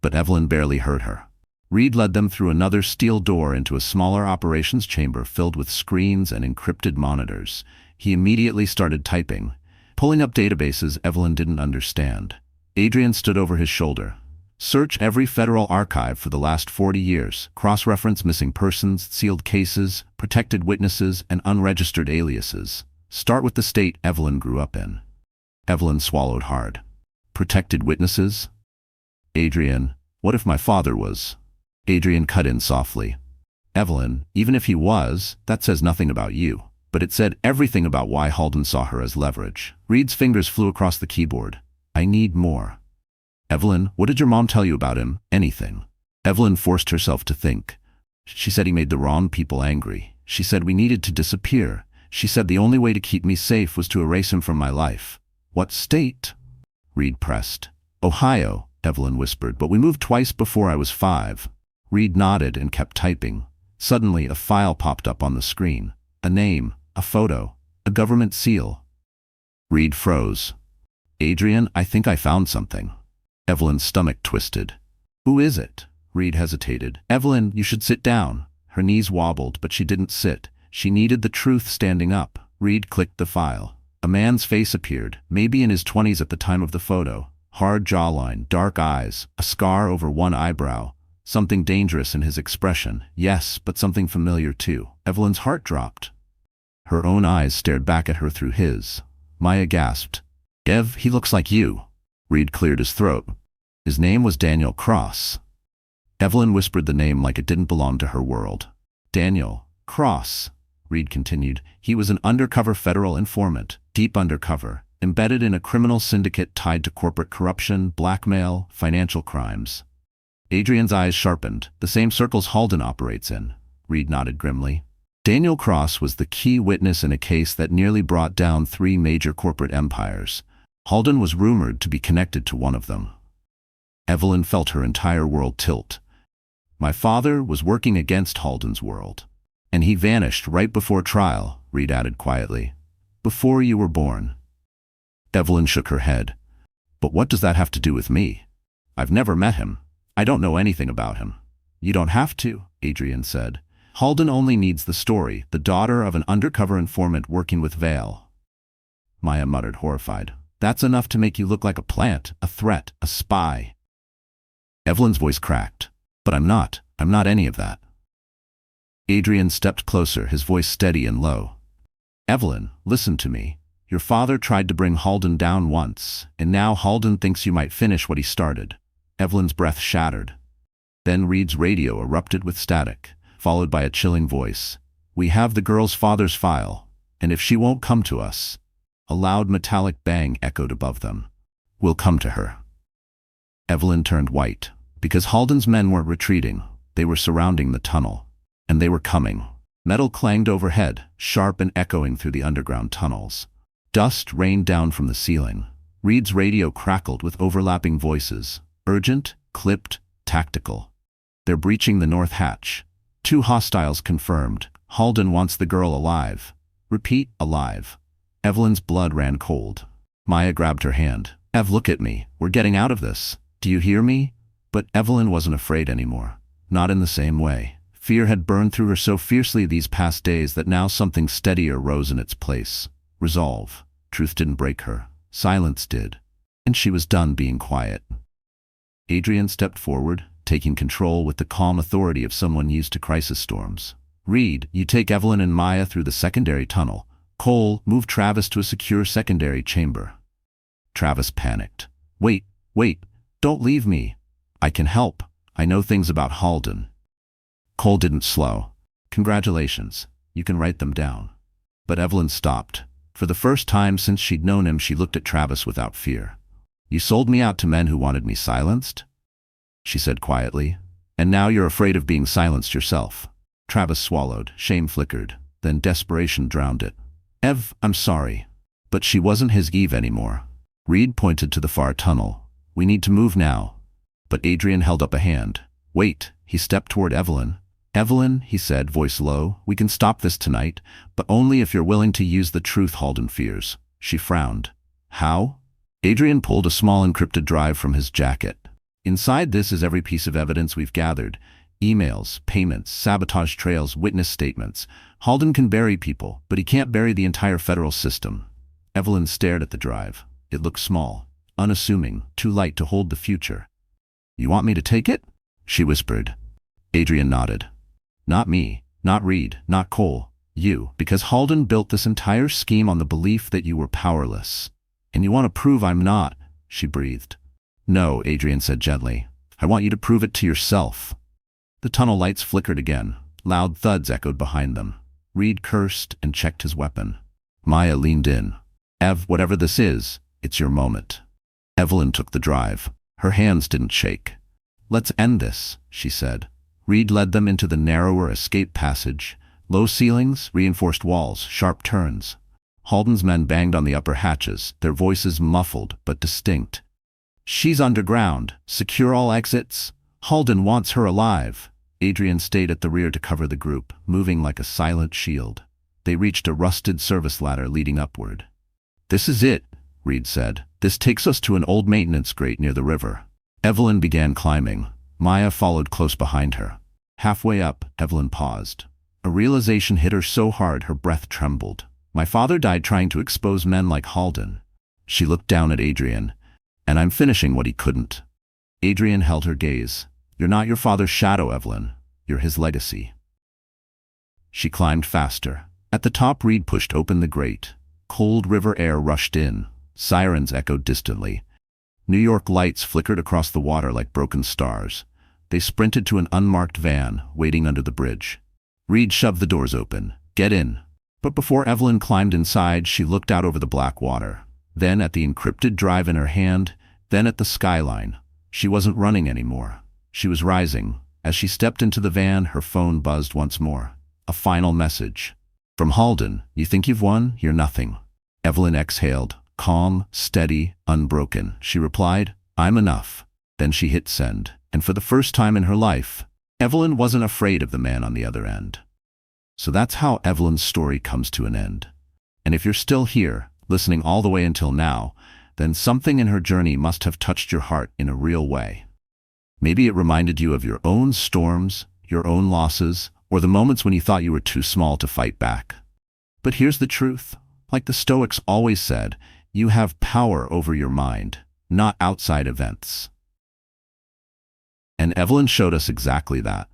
But Evelyn barely heard her. Reed led them through another steel door into a smaller operations chamber filled with screens and encrypted monitors. He immediately started typing, pulling up databases Evelyn didn't understand. Adrian stood over his shoulder. Search every federal archive for the last 40 years. Cross-reference missing persons, sealed cases, protected witnesses, and unregistered aliases. Start with the state Evelyn grew up in. Evelyn swallowed hard. Protected witnesses? Adrian, what if my father was? Adrian cut in softly. Evelyn, even if he was, that says nothing about you. But it said everything about why Halden saw her as leverage. Reed's fingers flew across the keyboard. I need more. Evelyn, what did your mom tell you about him? Anything. Evelyn forced herself to think. She said he made the wrong people angry. She said we needed to disappear. She said the only way to keep me safe was to erase him from my life. What state? Reed pressed. Ohio, Evelyn whispered, but we moved twice before I was 5. Reed nodded and kept typing. Suddenly, a file popped up on the screen. A name, a photo, a government seal. Reed froze. Adrian, I think I found something. Evelyn's stomach twisted. Who is it? Reed hesitated. Evelyn, you should sit down. Her knees wobbled, but she didn't sit. She needed the truth standing up. Reed clicked the file. A man's face appeared, maybe in his 20s at the time of the photo. Hard jawline, dark eyes, a scar over one eyebrow. Something dangerous in his expression. Yes, but something familiar too. Evelyn's heart dropped. Her own eyes stared back at her through his. Maya gasped. Ev, he looks like you. Reed cleared his throat. His name was Daniel Cross. Evelyn whispered the name like it didn't belong to her world. Daniel Cross, Reed continued. He was an undercover federal informant, deep undercover, embedded in a criminal syndicate tied to corporate corruption, blackmail, financial crimes. Adrian's eyes sharpened. The same circles Halden operates in. Reed nodded grimly. Daniel Cross was the key witness in a case that nearly brought down 3 major corporate empires. Halden was rumored to be connected to one of them. Evelyn felt her entire world tilt. My father was working against Halden's world. And he vanished right before trial, Reed added quietly. Before you were born. Evelyn shook her head. But what does that have to do with me? I've never met him. I don't know anything about him. You don't have to, Adrian said. Halden only needs the story, the daughter of an undercover informant working with Vale. Maya muttered, horrified. That's enough to make you look like a plant, a threat, a spy. Evelyn's voice cracked. But I'm not any of that. Adrian stepped closer, his voice steady and low. Evelyn, listen to me. Your father tried to bring Halden down once, and now Halden thinks you might finish what he started. Evelyn's breath shattered. Then Reed's radio erupted with static, followed by a chilling voice. We have the girl's father's file, and if she won't come to us. A loud metallic bang echoed above them. We'll come to her. Evelyn turned white. Because Halden's men weren't retreating, they were surrounding the tunnel. And they were coming. Metal clanged overhead, sharp and echoing through the underground tunnels. Dust rained down from the ceiling. Reed's radio crackled with overlapping voices. Urgent, clipped, tactical. They're breaching the north hatch. 2 hostiles confirmed. Halden wants the girl alive. Repeat, alive. Evelyn's blood ran cold. Maya grabbed her hand. Ev, look at me. We're getting out of this. Do you hear me? But Evelyn wasn't afraid anymore. Not in the same way. Fear had burned through her so fiercely these past days that now something steadier rose in its place. Resolve. Truth didn't break her. Silence did. And she was done being quiet. Adrian stepped forward, taking control with the calm authority of someone used to crisis storms. Reed, you take Evelyn and Maya through the secondary tunnel. Cole, move Travis to a secure secondary chamber. Travis panicked. Wait, don't leave me. I can help. I know things about Halden. Cole didn't slow. Congratulations. You can write them down. But Evelyn stopped. For the first time since she'd known him, she looked at Travis without fear. You sold me out to men who wanted me silenced? She said quietly. And now you're afraid of being silenced yourself. Travis swallowed. Shame flickered. Then desperation drowned it. Ev, I'm sorry. But she wasn't his Eve anymore. Reed pointed to the far tunnel. We need to move now. But Adrian held up a hand. Wait, he stepped toward Evelyn. Evelyn, he said, voice low, we can stop this tonight, but only if you're willing to use the truth Halden fears. She frowned. How? Adrian pulled a small encrypted drive from his jacket. Inside this is every piece of evidence we've gathered. Emails, payments, sabotage trails, witness statements. Halden can bury people, but he can't bury the entire federal system. Evelyn stared at the drive. It looked small, unassuming, too light to hold the future. You want me to take it? She whispered. Adrian nodded. Not me, not Reed, not Cole. You, because Halden built this entire scheme on the belief that you were powerless. And you want to prove I'm not, she breathed. No, Adrian said gently. I want you to prove it to yourself. The tunnel lights flickered again. Loud thuds echoed behind them. Reed cursed and checked his weapon. Maya leaned in. Ev, whatever this is, it's your moment. Evelyn took the drive. Her hands didn't shake. Let's end this, she said. Reed led them into the narrower escape passage. Low ceilings, reinforced walls, sharp turns. Halden's men banged on the upper hatches, their voices muffled but distinct. She's underground. Secure all exits. Halden wants her alive. Adrian stayed at the rear to cover the group, moving like a silent shield. They reached a rusted service ladder leading upward. This is it, Reed said. This takes us to an old maintenance grate near the river. Evelyn began climbing. Maya followed close behind her. Halfway up, Evelyn paused. A realization hit her so hard her breath trembled. My father died trying to expose men like Halden. She looked down at Adrian. And I'm finishing what he couldn't. Adrian held her gaze. You're not your father's shadow, Evelyn. You're his legacy. She climbed faster. At the top, Reed pushed open the grate. Cold river air rushed in. Sirens echoed distantly. New York lights flickered across the water like broken stars. They sprinted to an unmarked van, waiting under the bridge. Reed shoved the doors open. Get in. But before Evelyn climbed inside, she looked out over the black water. Then at the encrypted drive in her hand, then at the skyline. She wasn't running anymore. She was rising. As she stepped into the van, her phone buzzed once more. A final message. From Halden, you think you've won? You're nothing. Evelyn exhaled. Calm, steady, unbroken. She replied, I'm enough. Then she hit send. And for the first time in her life, Evelyn wasn't afraid of the man on the other end. So that's how Evelyn's story comes to an end. And if you're still here, listening all the way until now, then something in her journey must have touched your heart in a real way. Maybe it reminded you of your own storms, your own losses, or the moments when you thought you were too small to fight back. But here's the truth. Like the Stoics always said, you have power over your mind, not outside events. And Evelyn showed us exactly that.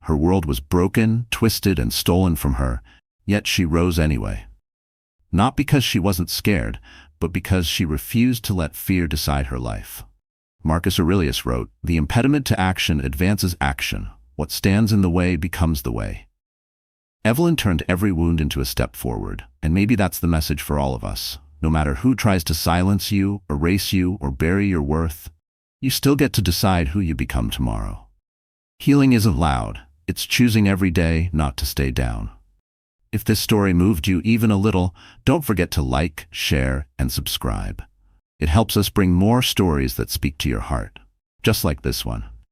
Her world was broken, twisted, and stolen from her, yet she rose anyway. Not because she wasn't scared, but because she refused to let fear decide her life. Marcus Aurelius wrote, "The impediment to action advances action. What stands in the way becomes the way." Evelyn turned every wound into a step forward, and maybe that's the message for all of us. No matter who tries to silence you, erase you, or bury your worth, you still get to decide who you become tomorrow. Healing isn't loud. It's choosing every day not to stay down. If this story moved you even a little, don't forget to like, share, and subscribe. It helps us bring more stories that speak to your heart, just like this one.